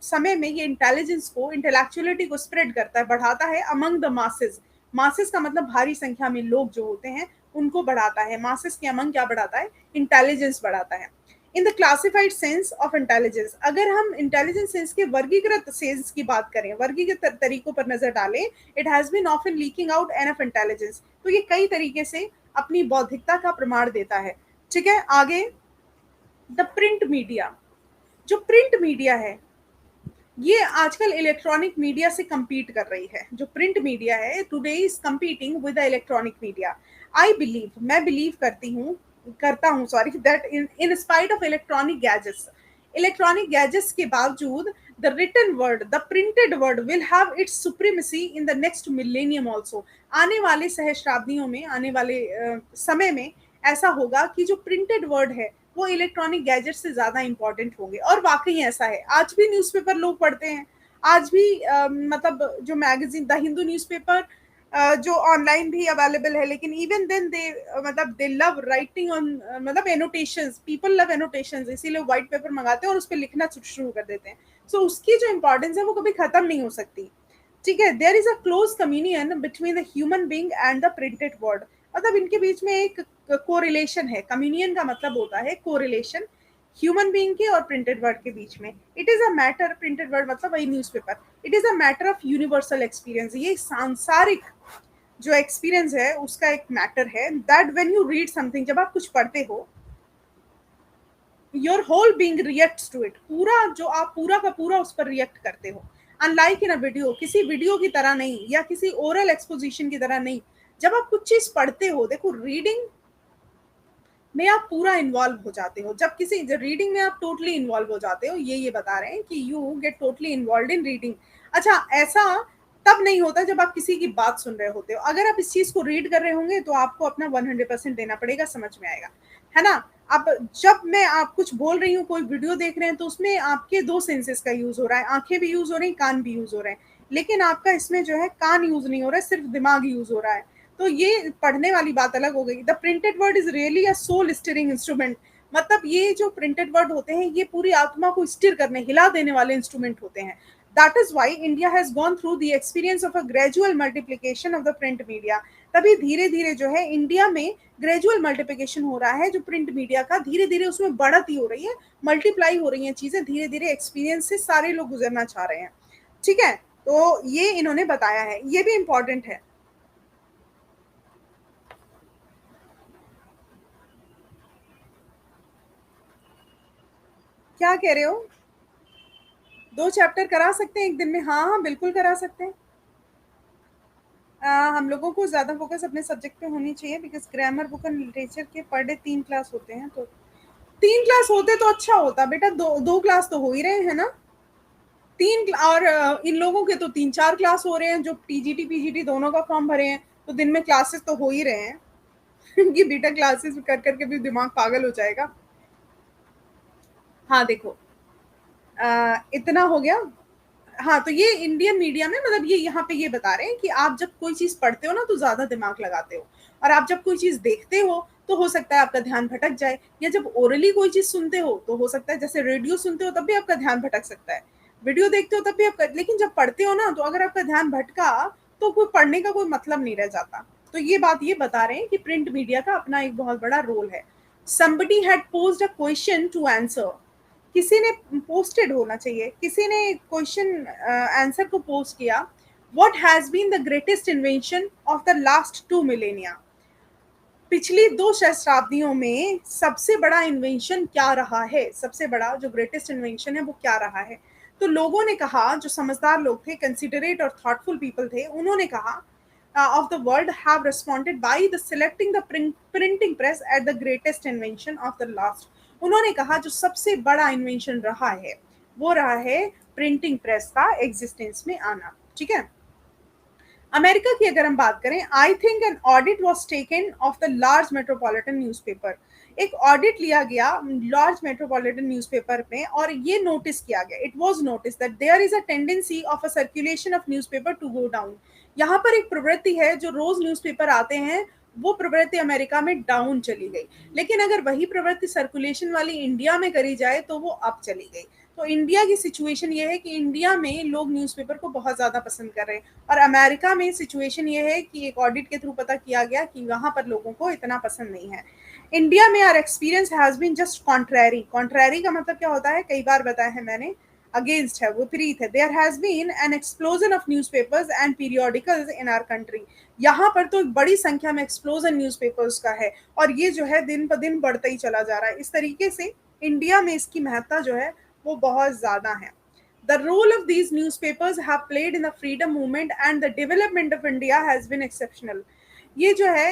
समय में ये इंटेलिजेंस को, इंटेलेक्चुअलिटी को स्प्रेड करता है, बढ़ाता है अमंग द मासेस। मासेस का मतलब भारी संख्या में लोग जो होते हैं उनको बढ़ाता है। मासेस के अमंग क्या बढ़ाता है? इंटेलिजेंस बढ़ाता है। In the classified sense of intelligence, अगर हम इंटेलिजेंस सेंस के वर्गीकृत सेंस की बात करें, वर्गीकृत तरीकों पर नजर डालें, it has been often leaking out enough intelligence. तो ये कई तरीके से अपनी बौद्धिकता का प्रमाण देता है, ठीक है। आगे, द प्रिंट मीडिया। जो प्रिंट मीडिया है ये आजकल इलेक्ट्रॉनिक मीडिया से compete कर रही है। जो प्रिंट मीडिया है today is competing with the electronic media. I believe, मैं बिलीव करता हूँ sorry, that in spite of electronic gadgets के बावजूद the written word, the printed word will have its supremacy in the next millennium also. आने वाले सहस्राब्दियों में, आने वाले समय में ऐसा होगा कि जो प्रिंटेड वर्ड है वो इलेक्ट्रॉनिक गैजेट से ज्यादा इंपॉर्टेंट होंगे। और वाकई ऐसा है, आज भी न्यूज़पेपर लोग पढ़ते हैं। आज भी मतलब जो मैगजीन, द हिंदू न्यूज़पेपर जो ऑनलाइन भी अवेलेबल है, लेकिन इवन देन दे मतलब दे लव राइटिंग ऑन, मतलब एनोटेशंस, पीपल लव एनोटेशंस, इसीलिए व्हाइट पेपर मंगाते हैं और उस पर लिखना शुरू कर देते हैं। सो उसकी जो इंपॉर्टेंस है वो कभी खत्म नहीं हो सकती, ठीक है। There is a close communion between the human being and the printed word. मतलब इनके बीच में एक कोरिलेशन है। कम्युनियन का मतलब होता है कोरिलेशन, ह्यूमन बीइंग के और प्रिंटेड वर्ड के बीच में। It is a matter, printed word मतलब वही newspaper, it is a matter of universal experience. ये सांसारिक जो एक्सपीरियंस है उसका एक मैटर है, that when you read something, जब आप कुछ पढ़ते हो, your whole being reacts to it, पूरा जो आप पूरा का पूरा उस पर रिएक्ट करते हो। अनलाइक इन अ वीडियो, किसी वीडियो की तरह नहीं या किसी ओरल एक्सपोजिशन की तरह नहीं। जब आप कुछ चीज पढ़ते हो, देखो रीडिंग में आप पूरा इन्वॉल्व हो जाते हो। जब किसी रीडिंग में आप टोटली इन्वॉल्व हो जाते हो, ये बता रहे हैं कि you get totally involve in reading. अच्छा, ऐसा तब नहीं होता जब आप किसी की बात सुन रहे होते हो। अगर आप इस चीज को रीड कर रहे होंगे तो आपको अपना 100% देना पड़ेगा, समझ में आएगा, है ना। अब जब मैं आप कुछ बोल रही हूँ, कोई वीडियो देख रहे हैं, तो उसमें आपके दो सेंसेस का यूज हो रहा है, आंखें भी यूज हो रही हैं, कान भी यूज हो रहे हैं। लेकिन आपका इसमें जो है कान यूज नहीं हो रहा है, सिर्फ दिमाग यूज हो रहा है। तो ये पढ़ने वाली बात अलग हो गई। The printed word is really a soul steering instrument. मतलब ये जो प्रिंटेड वर्ड होते हैं ये पूरी आत्मा को स्टीर करने, हिला देने वाले इंस्ट्रूमेंट होते हैं। That is why India has gone through the experience of a gradual multiplication of the print media. तभी धीरे धीरे जो है इंडिया में ग्रेजुअल मल्टीप्लीकेशन हो रहा है, जो प्रिंट मीडिया का धीरे धीरे उसमें बढ़त ही हो रही है, मल्टीप्लाई हो रही है चीजें धीरे धीरे। एक्सपीरियंस से सारे लोग गुजरना चाह रहे हैं, ठीक है। तो ये इन्होंने बताया है, ये भी इंपॉर्टेंट है। क्या कह रहे हो? 2 चैप्टर करा सकते हैं एक दिन में? हाँ, हाँ, बिल्कुल करा सकते हैं। हम लोगों को ज़्यादा फ़ोकस अपने सब्जेक्ट पे होनी चाहिए, because grammar, book and literature के पर डे 3 क्लास होते हैं, तो 3 क्लास होते तो अच्छा होता बेटा, 2 क्लास तो हो ही रहे हैं ना? 3 और इन लोगों के तो 3-4 क्लास हो रहे हैं जो टीजीटी, पीजीटी दोनों का फॉर्म भरे हैं, तो दिन में क्लासेस तो हो ही रहे हैं। ये बेटा क्लासेस कर के भी दिमाग पागल हो जाएगा। हाँ, देखो, इतना हो गया। हाँ, तो ये इंडियन मीडिया में, मतलब ये यहाँ पे ये बता रहे हैं कि आप जब कोई चीज पढ़ते हो ना तो ज्यादा दिमाग लगाते हो, और आप जब कोई चीज देखते हो तो हो सकता है आपका ध्यान भटक जाए, या जब ओरली कोई चीज सुनते हो तो हो सकता है, जैसे रेडियो सुनते हो तब भी आपका ध्यान भटक सकता है, वीडियो देखते हो तब भी आपका, लेकिन जब पढ़ते हो ना तो अगर आपका ध्यान भटका तो कोई पढ़ने का कोई मतलब नहीं रह जाता। तो ये बात ये बता रहे हैं कि प्रिंट मीडिया का अपना एक बहुत बड़ा रोल है। somebody had posed a question to answer, किसी ने पोस्टेड होना चाहिए, किसी ने क्वेश्चन आंसर को पोस्ट किया, what has been the greatest invention of the last 2 millennia. पिछली 2 सहस्राब्दियों में सबसे बड़ा इन्वेंशन क्या रहा है, सबसे बड़ा जो ग्रेटेस्ट इन्वेंशन है वो क्या रहा है। तो लोगों ने कहा, जो समझदार लोग थे, कंसिडरेट और थॉटफुल पीपल थे, उन्होंने कहा of the world have responded by the selecting the printing press at the greatest invention of the last। उन्होंने कहा जो सबसे बड़ा इन्वेंशन रहा है वो रहा है प्रिंटिंग प्रेस का एग्जिस्टेंस में आना, ठीक है। अमेरिका की अगर हम बात करें, I think an audit was taken of the large metropolitan newspaper. एक ऑडिट लिया गया लार्ज मेट्रोपॉलिटन न्यूज़पेपर में और ये नोटिस किया गया, it was notice that there is a tendency of a circulation of newspaper to go down. यहाँ पर एक प्रवृत्ति है, जो रोज न्यूज़पेपर आते हैं वो प्रवृत्ति अमेरिका में डाउन चली गई, लेकिन अगर वही प्रवृत्ति सर्कुलेशन वाली इंडिया में करी जाए तो वो अप चली गई। तो इंडिया की सिचुएशन ये है कि इंडिया में लोग न्यूज़पेपर को बहुत ज़्यादा पसंद कर रहे हैं, और अमेरिका में सिचुएशन ये है कि एक ऑडिट के थ्रू पता किया गया कि वहाँ पर लोगों को इतना पसंद नहीं है। इंडिया में our experience has been just contrary. Contrary का मतलब क्या होता है, कई बार बताया है मैंने, अगेंस्ट है, विपरीत है। There has been an explosion of newspapers and periodicals in our country. यहाँ पर तो एक बड़ी संख्या में एक्सप्लोजन न्यूज़पेपर्स का है, और ये जो है दिन ब दिन बढ़ता ही चला जा रहा है। इस तरीके से इंडिया में इसकी महत्ता जो है वो बहुत ज़्यादा है। The role of these newspapers have played in the freedom movement and the development of India has been exceptional. ये जो है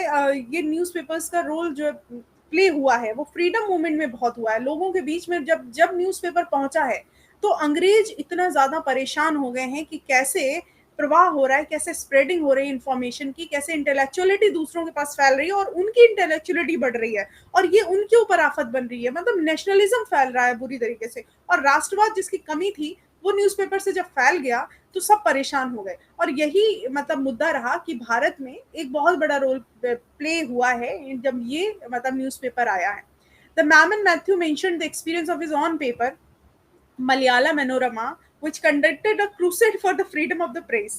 ये न्यूज़पेपर्स का रोल जो प्ले हुआ है वो फ्रीडम मूवमेंट में बहुत हुआ है। लोगों के बीच में जब जब न्यूज़पेपर पहुंचा है तो अंग्रेज इतना ज़्यादा परेशान हो गए हैं कि कैसे प्रवाह हो रहा है, कैसे स्प्रेडिंग हो रही है इन्फॉर्मेशन की, कैसे इंटेलेक्चुअलिटी दूसरों के पास फैल रही है और उनकी इंटेलेक्चुअलिटी बढ़ रही है, और ये उनके ऊपर आफत बन रही है। मतलब नेशनलिज्म फैल रहा है बुरी तरीके से, और राष्ट्रवाद जिसकी कमी थी वो न्यूज़पेपर से जब फैल गया तो सब परेशान हो गए। और यही मतलब मुद्दा रहा कि भारत में एक बहुत बड़ा रोल प्ले हुआ है जब ये मतलब न्यूज़पेपर आया है। The Mammen Mathew mentioned the experience of his own paper Malayala Manorama which conducted a crusade for the freedom of the press।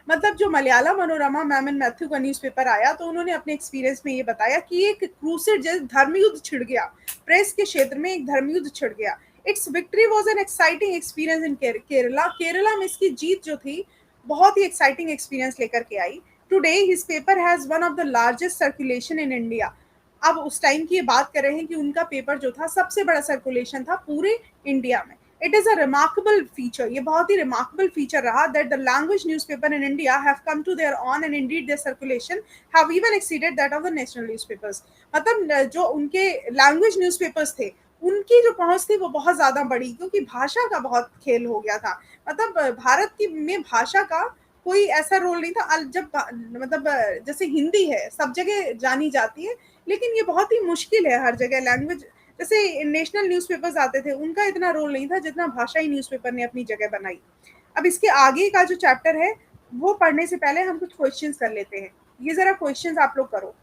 मतलब जो मलयाला मनोरमा मैमन मैथ्यू का न्यूज़पेपर आया तो उन्होंने अपने एक्सपीरियंस में ये बताया कि एक क्रूसेड जैसे धर्म युद्ध छिड़ गया, प्रेस के क्षेत्र में एक धर्म युद्ध छिड़ गया। It's victory was an exciting experience in Kerala. Kerala में इसकी जीत जो थी बहुत ही एक्साइटिंग एक्सपीरियंस लेकर के आई। Today his paper has one of the largest circulation in India. अब उस टाइम की ये बात कर रहे हैं कि उनका पेपर जो था सबसे बड़ा सर्कुलेशन था पूरे इंडिया में। It is a remarkable feature, ये बहुत ही रिमार्केबल फीचर रहा that the language newspaper in India have come to their own and indeed their circulation have even exceeded that of the national newspapers. मतलब जो उनके language newspapers थे उनकी जो पहुंच थी वो बहुत ज़्यादा बढ़ी, क्योंकि भाषा का बहुत खेल हो गया था। मतलब भारत की में भाषा का कोई ऐसा रोल नहीं था। जब मतलब जैसे हिंदी है सब जगह जानी जाती है, लेकिन ये बहुत ही मुश्किल है हर जगह लैंग्वेज। जैसे नेशनल न्यूज़पेपर्स आते थे उनका इतना रोल नहीं था जितना भाषाई न्यूज़पेपर ने अपनी जगह बनाई। अब इसके आगे का जो चैप्टर है वो पढ़ने से पहले हम कुछ क्वेश्चंस कर लेते हैं। ये जरा क्वेश्चंस आप लोग करो।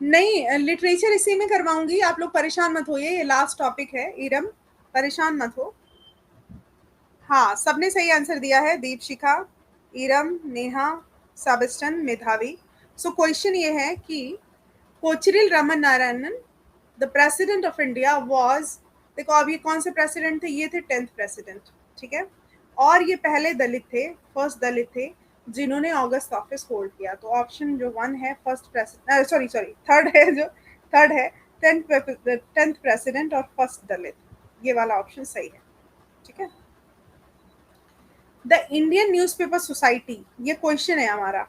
नहीं, लिटरेचर इसी में करवाऊंगी, आप लोग परेशान मत होइए, ये लास्ट टॉपिक है इरम, परेशान मत हो। हाँ, सबने सही आंसर दिया है, दीपशिखा, इरम, नेहा, साबिस्टन, मेधावी। सो क्वेश्चन ये है कि Kocheril Raman Narayanan the president of India was, देखो अब ये कौन से प्रेसिडेंट थे, ये थे 10th प्रेसिडेंट, ठीक है, और ये पहले दलित थे, फर्स्ट दलित थे जिन्होंने अगस्त ऑफिस होल्ड किया। तो ऑप्शन जो 1 है first president, sorry sorry third है, जो थर्ड है 10th प्रेसिडेंट और फर्स्ट दलित, ये वाला ऑप्शन सही है, ठीक है। द इंडियन न्यूज़पेपर सोसाइटी, ये क्वेश्चन है हमारा,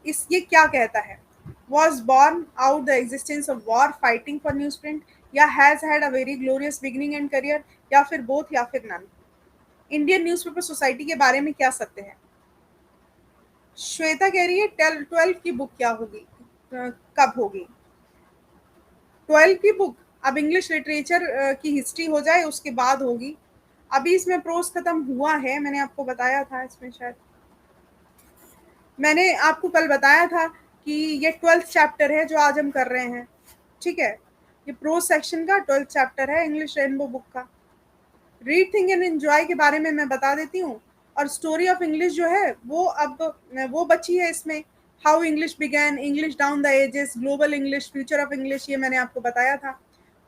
इस ये क्या कहता है, was born out the existence of war fighting for newsprint, या has had a very glorious beginning and career, या फिर both या फिर none। इंडियन न्यूज़पेपर सोसाइटी के बारे में क्या सत्य है? श्वेता कह रही है 12 की बुक क्या होगी, कब होगी 12 की बुक? अब इंग्लिश लिटरेचर की हिस्ट्री हो जाए उसके बाद होगी। अभी इसमें प्रोज खत्म हुआ है, मैंने आपको बताया था, इसमें शायद मैंने आपको कल बताया था कि ये 12th चैप्टर है जो आज हम कर रहे हैं, ठीक है। ये प्रोज सेक्शन का 12th चैप्टर है इंग्लिश रेनबो बुक का। रीड थिंक एंड एंजॉय के बारे में मैं बता देती हूँ, और स्टोरी ऑफ इंग्लिश जो है वो अब वो बची है इसमें। How English began, English down the ages, global English, future of English, ये मैंने आपको बताया था।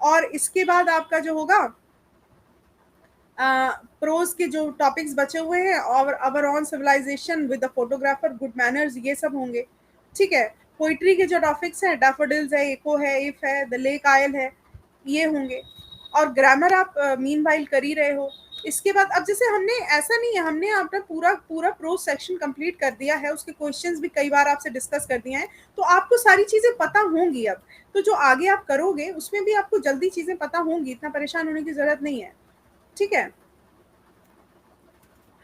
और इसके बाद आपका जो होगा प्रोज के जो टॉपिक्स बचे हुए हैं, और our own civilization with the photographer, good manners, ये सब होंगे, ठीक है। पोइट्री के जो टॉपिक्स हैं, डैफोडिल्स है, एको है, इफ है, द लेक आयल है, ये होंगे। और ग्रामर आप मीन वाइल कर ही रहे हो, इसके बाद अब जैसे हमने ऐसा नहीं है, हमने अपना पूरा पूरा प्रो सेक्शन कंप्लीट कर दिया है, उसके क्वेश्चंस भी कई बार आपसे डिस्कस कर दिए हैं, तो आपको सारी चीज़ें पता होंगी अब। तो जो आगे आप करोगे उसमें भी आपको जल्दी चीज़ें पता होंगी, इतना परेशान होने की ज़रूरत नहीं है, ठीक है?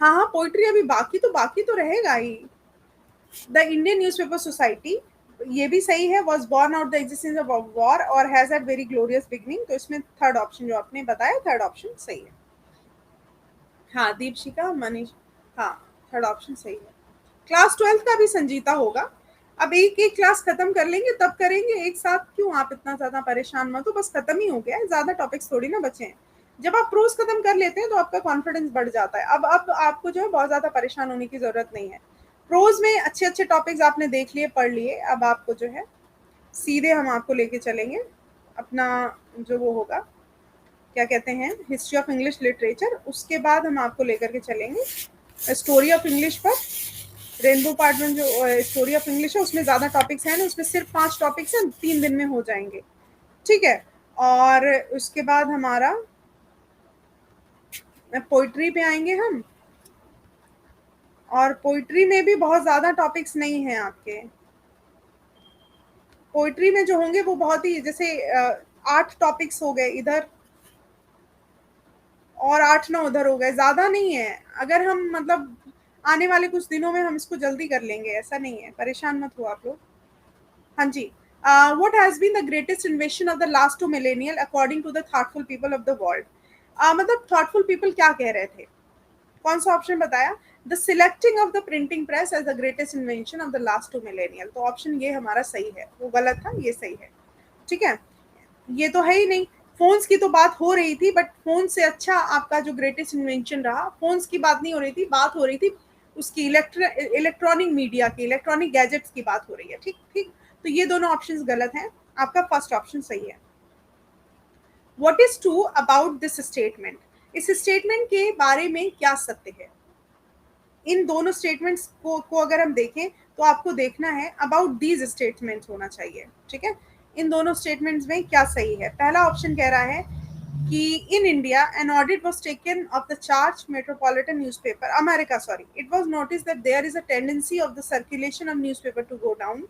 हाँ, हाँ, पोएट्री अभी बाकी तो रहेगा ही। द इंडियन न्यूज़पेपर सोसाइटी, ये भी सही है, was born out the existence of war और has had very glorious beginning, तो इसमें थर्ड ऑप्शन जो आपने बताया, थर्ड ऑप्शन सही है। हाँ, दीपशिखा, मनीष, हाँ, थर्ड ऑप्शन सही है। क्लास 12th का भी संजीता होगा। अब एक-एक क्लास खत्म कर लेंगे तब करेंगे, एक साथ क्यों आप इतना ज़्यादा परेशान मत हो, बस खत्म ही हो गया है, ज़्यादा टॉपिक्स थोड़ी ना बचे हैं। जब आप प्रोज़ खत्म कर लेते हैं तो आपका कॉन्फिडेंस बढ़ जाता है। अब आपको जो है बहुत ज़्यादा परेशान होने की ज़रूरत नहीं है। प्रोज़ में अच्छे-अच्छे टॉपिक्स आपने देख लिए, पढ़ लिए, अब आपको जो है सीधे हम आपको लेके चलेंगे अपना जो वो होगा, क्या कहते हैं, हिस्ट्री ऑफ इंग्लिश लिटरेचर, उसके बाद हम आपको लेकर के चलेंगे स्टोरी ऑफ इंग्लिश पर। रेनबो पार्ट वन जो स्टोरी ऑफ इंग्लिश है उसमें ज़्यादा टॉपिक्स हैं ना, उसमें सिर्फ 5 टॉपिक्स हैं, 3 दिन में हो जाएंगे, ठीक है? और उसके बाद हमारा पोइट्री पे आएंगे हम, और पोइट्री में भी बहुत ज़्यादा टॉपिक्स नहीं हैं आपके। पोइट्री में जो होंगे वो बहुत ही जैसे 8 टॉपिक्स हो गए इधर और 8-9 उधर हो गए, ज़्यादा नहीं है। अगर हम मतलब आने वाले कुछ दिनों में हम इसको जल्दी कर लेंगे, ऐसा नहीं है, परेशान मत हो आप लोग। हाँ जी। What has been the greatest invention of the last 2 millennial according to the thoughtful people of the world? मतलब थॉटफुल पीपल क्या कह रहे थे? कौन सा ऑप्शन बताया? The selecting of the printing press as the greatest invention of the last 2 millennial, तो option ये हमारा सही है, वो गलत था, ये सही है, ठीक है? ये तो है ही नहीं। फ़ोन्स की तो बात हो रही थी, बट फ़ोन से अच्छा आपका जो ग्रेटेस्ट इन्वेंशन रहा, फ़ोन्स की बात नहीं हो रही थी, बात हो रही थी उसकी इलेक्ट्रॉनिक मीडिया की, इलेक्ट्रॉनिक गैजेट्स की बात हो रही है, ठीक ठीक। तो ये दोनों ऑप्शंस गलत हैं, आपका फर्स्ट ऑप्शन सही है। What is true about this statement? इस स्टेटमेंट के बारे में क्या सत्य है? इन दोनों स्टेटमेंट्स को अगर हम देखें तो आपको देखना है अबाउट दीज स्टेटमेंट्स होना चाहिए, ठीक है? इन दोनों स्टेटमेंट्स में क्या सही है? पहला ऑप्शन कह रहा है कि in India an audit was taken of the charge metropolitan newspaper America, sorry, it was notice that there is a tendency of the circulation of newspaper to go down.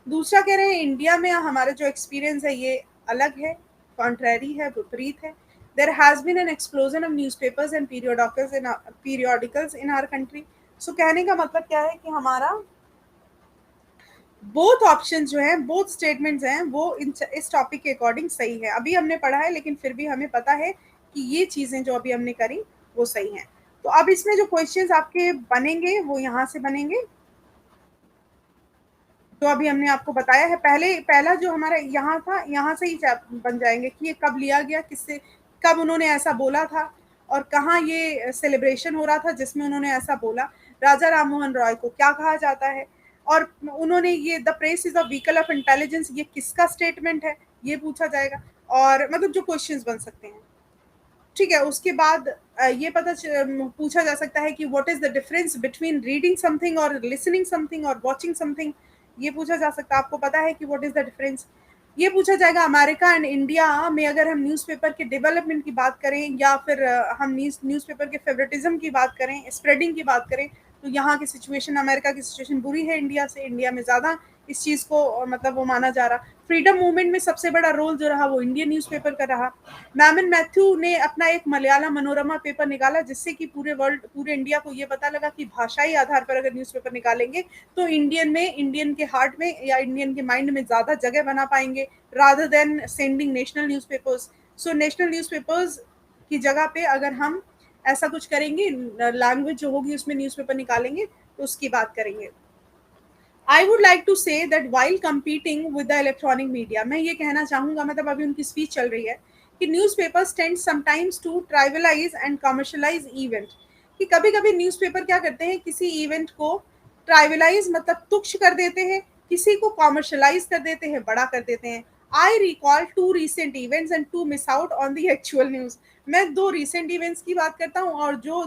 दूसरा कह रहे हैं इंडिया में हमारा जो एक्सपीरियंस है ये अलग है, कॉन्ट्रैरी है, विपरीत है। There has been an explosion of newspapers and periodicals in our country. So कहने का मतलब क्या है कि हमारा बोथ ऑप्शन जो हैं, बोथ स्टेटमेंट्स हैं, वो इस टॉपिक के अकॉर्डिंग सही है। अभी हमने पढ़ा है लेकिन फिर भी हमें पता है कि ये चीज़ें जो अभी हमने करी वो सही हैं। तो अब इसमें जो क्वेश्चंस आपके बनेंगे वो यहाँ से बनेंगे, तो अभी हमने आपको बताया है। पहला जो हमारा यहाँ था, यहाँ से ही बन जाएंगे कि ये कब लिया गया, किससे, कब उन्होंने ऐसा बोला था, और कहाँ ये सेलिब्रेशन हो रहा था जिसमें उन्होंने ऐसा बोला। राजा राम मोहन रॉय को क्या कहा जाता है, और उन्होंने ये the press is a vehicle of intelligence, ये किसका स्टेटमेंट है, ये पूछा जाएगा। और मतलब जो क्वेश्चंस बन सकते हैं, ठीक है। उसके बाद ये पूछा जा सकता है कि what is the difference between reading something और लिसनिंग समथिंग और वॉचिंग समथिंग, ये पूछा जा सकता है। आपको पता है कि व्हाट इज द डिफरेंस, ये पूछा जाएगा। अमेरिका एंड इंडिया में अगर हम न्यूज़पेपर के डेवलपमेंट की बात करें या फिर हम न्यूज़पेपर के फेवरेटिज्म की बात करें, स्प्रेडिंग की बात करें, तो यहाँ की सिचुएशन, अमेरिका की सिचुएशन बुरी है इंडिया से, इंडिया में ज़्यादा इस चीज़ को मतलब वो माना जा रहा। फ्रीडम मूवमेंट में सबसे बड़ा रोल जो रहा वो इंडियन न्यूज़पेपर का रहा। मैमन मैथ्यू ने अपना एक मलयालम मनोरमा पेपर निकाला जिससे कि पूरे इंडिया को ये पता लगा कि भाषाई आधार पर अगर न्यूज़पेपर निकालेंगे तो इंडियन के हार्ट में या इंडियन के माइंड में ज़्यादा जगह बना पाएंगे, rather than sending national newspapers. So national newspapers की जगह पे अगर हम ऐसा कुछ करेंगे, लैंग्वेज जो होगी उसमें न्यूज़पेपर निकालेंगे, तो उसकी बात करेंगे। I would like to say that while competing with the electronic media, मैं ये कहना चाहूँगा, मतलब अभी उनकी स्पीच चल रही है कि newspapers tend sometimes to trivialise and commercialise event, कि कभी कभी न्यूज़पेपर क्या करते हैं, किसी इवेंट को ट्राइवलाइज मतलब तुच्छ कर देते हैं, किसी को कॉमर्शलाइज कर देते हैं, बड़ा कर देते हैं। I recall 2 recent events and to miss out on the actual news, मैं 2 रिसेंट इवेंट्स की बात करता हूँ और जो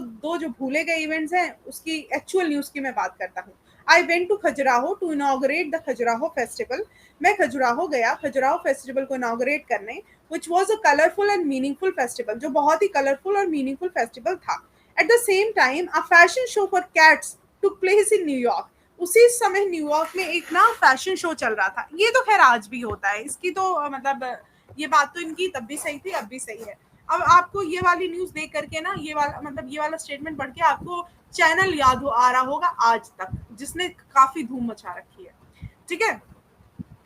भूले गए इवेंट्स हैं उसकी एक्चुअल न्यूज़ की मैं बात करता हूँ। I went to Khajuraho to inaugurate the Khajuraho festival. मैं खजुराहो गया खजुराहो फेस्टिवल को इनॉग्रेट करने, which was a colorful and meaningful festival, जो बहुत ही कलरफुल और मीनिंगफुल फेस्टिवल था. At the same time a fashion show for cats took place in New York. उसी समय न्यूयॉर्क में एक ना फैशन शो चल रहा था. ये तो खैर आज भी होता है, इसकी तो मतलब ये बात तो इनकी तब भी सही थी, अब भी सही है. अब आपको ये वाली न्यूज देख करके ना, ये वाला मतलब ये वाला स्टेटमेंट पढ़ के आपको चैनल याद आ रहा होगा आज तक, जिसने काफी धूम मचा रखी है. ठीक है.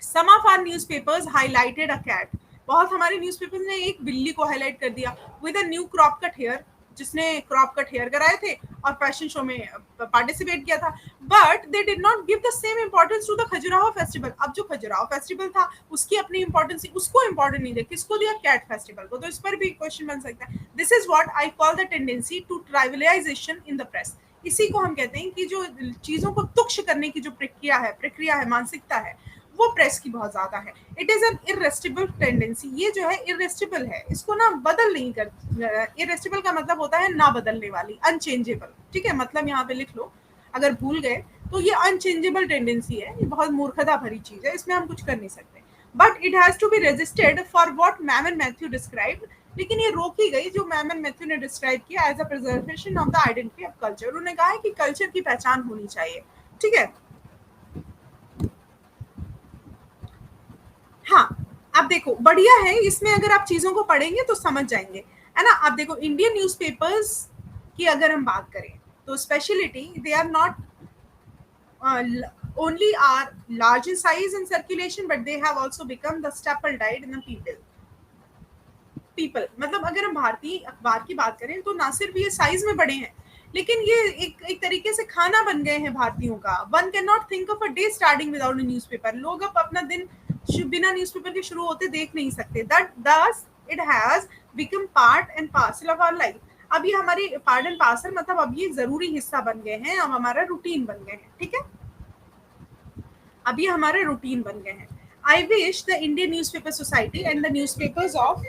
Some of our newspapers highlighted a cat. बहुत हमारे न्यूज़पेपर ने एक बिल्ली को हाईलाइट कर दिया with a new crop cut hair, जिसने क्रॉप कट हेयर कराए थे और फैशन शो में पार्टिसिपेट किया था. But they did not give the same importance to the Khajuraho festival. अब जो खजुराहो फेस्टिवल था उसकी अपनी इंपॉर्टेंस थी, उसको इंपॉर्टेंट नहीं दिया. किसको दिया? कैट फेस्टिवल को. तो इस पर भी क्वेश्चन बन सकता है. This is what I call the tendency to trivialisation in the press. इसी को हम कहते हैं कि जो चीजों को तुच्छ करने की जो प्रक्रिया है, मानसिकता है, वो प्रेस की बहुत ज्यादा है. It is an irresistible tendency. ये जो है इरेस्टिबल है, इसको ना बदल नहीं कर. इरेस्टिबल का मतलब होता है ना बदलने वाली, अनचेंजेबल. ठीक है, मतलब यहाँ पे लिख लो, अगर भूल गए तो ये अनचेंजेबल टेंडेंसी है. ये बहुत मूर्खता भरी चीज है, इसमें हम कुछ कर नहीं सकते. But it has to be resisted for what ma'am and Matthew described. लेकिन ये रोकी गई जो मैम एंड मैथ्यू ने डिस्क्राइब किया as a preservation of the identity of culture. उन्होंने कहा है कि कल्चर की पहचान होनी चाहिए. ठीक है. हाँ, अब देखो बढ़िया है, इसमें अगर आप चीजों को पढ़ेंगे तो समझ जाएंगे, है ना. आप देखो इंडियन न्यूज़पेपर्स की अगर हम बात करें तो speciality, they are not only are large in size and circulation, but they have also become the staple diet in the people. मतलब अगर हम भारतीय अखबार की बात करें तो ना सिर्फ ये साइज में बड़े हैं, लेकिन ये एक तरीके से खाना बन गए हैं भारतीयों का. One can not think of a day starting without a newspaper. लोग अब अपना दिन बिना न्यूज़पेपर के शुरू होते देख नहीं सकते. That thus it has become part and parcel of our life. अब ये हमारी पार्ट एंड पार्सल, मतलब अब ये जरूरी हिस्सा बन गए हैं, अब हमारा रूटीन बन गए हैं. ठीक है, अब ये हमारे रूटीन बन गए हैं. आई wish the Indian newspaper society and the newspapers of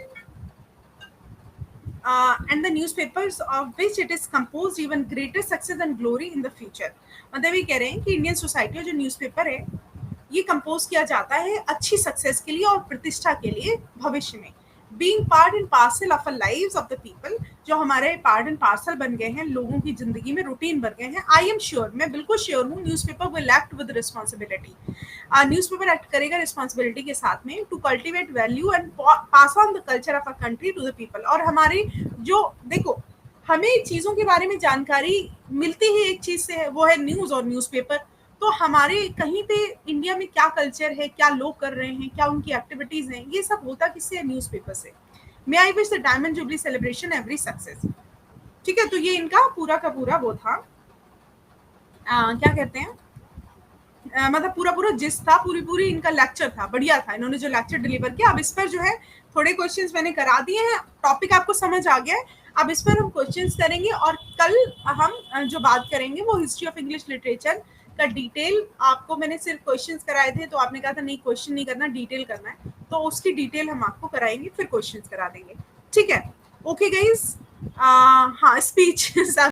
and the newspapers of which it is composed even greater success and glory in the future. मतलब ये कह रहे हैं कि इंडियन सोसाइटी और जो न्यूज़पेपर है ये कंपोज किया जाता है अच्छी सक्सेस के लिए और प्रतिष्ठा के लिए भविष्य में. Being part and parcel of a lives of the people, जो हमारे पार्ट एंड पार्सल बन गए हैं, लोगों की जिंदगी में रूटीन बन गए हैं. आई एम श्योर, मैं बिल्कुल श्योर हूँ, newspaper will act with responsibility. Newspaper act करेगा रिस्पॉन्सिबिलिटी के साथ में to cultivate value and pass on the culture of a country to the people. और हमारी जो देखो, हमें चीजों के बारे में जानकारी मिलती ही एक चीज से है, वो है न्यूज और न्यूज़पेपर. तो हमारे कहीं पे इंडिया में क्या कल्चर है, क्या लोग कर रहे हैं, क्या उनकी एक्टिविटीज हैं, ये सब होता किससे है? न्यूज़पेपर से. May I wish the diamond jubilee celebration every success. ठीक है, तो ये इनका पूरा का पूरा वो था, क्या कहते हैं, मतलब पूरा जिस था, पूरी इनका लेक्चर था, बढ़िया था. इन्होंने जो लेक्चर डिलीवर किया, अब इस पर जो है थोड़े क्वेश्चंस मैंने करा दिए हैं. टॉपिक आपको समझ आ गया है. अब इस पर हम क्वेश्चंस करेंगे और कल हम जो बात करेंगे वो हिस्ट्री ऑफ इंग्लिश लिटरेचर का डिटेल. आपको मैंने सिर्फ क्वेश्चंस कराए थे तो आपने कहा था नहीं क्वेश्चन नहीं करना, डिटेल करना है, तो उसकी डिटेल हम आपको कराएंगे, फिर क्वेश्चंस करा देंगे. ठीक है, ओके गाइस. हाँ, स्पीच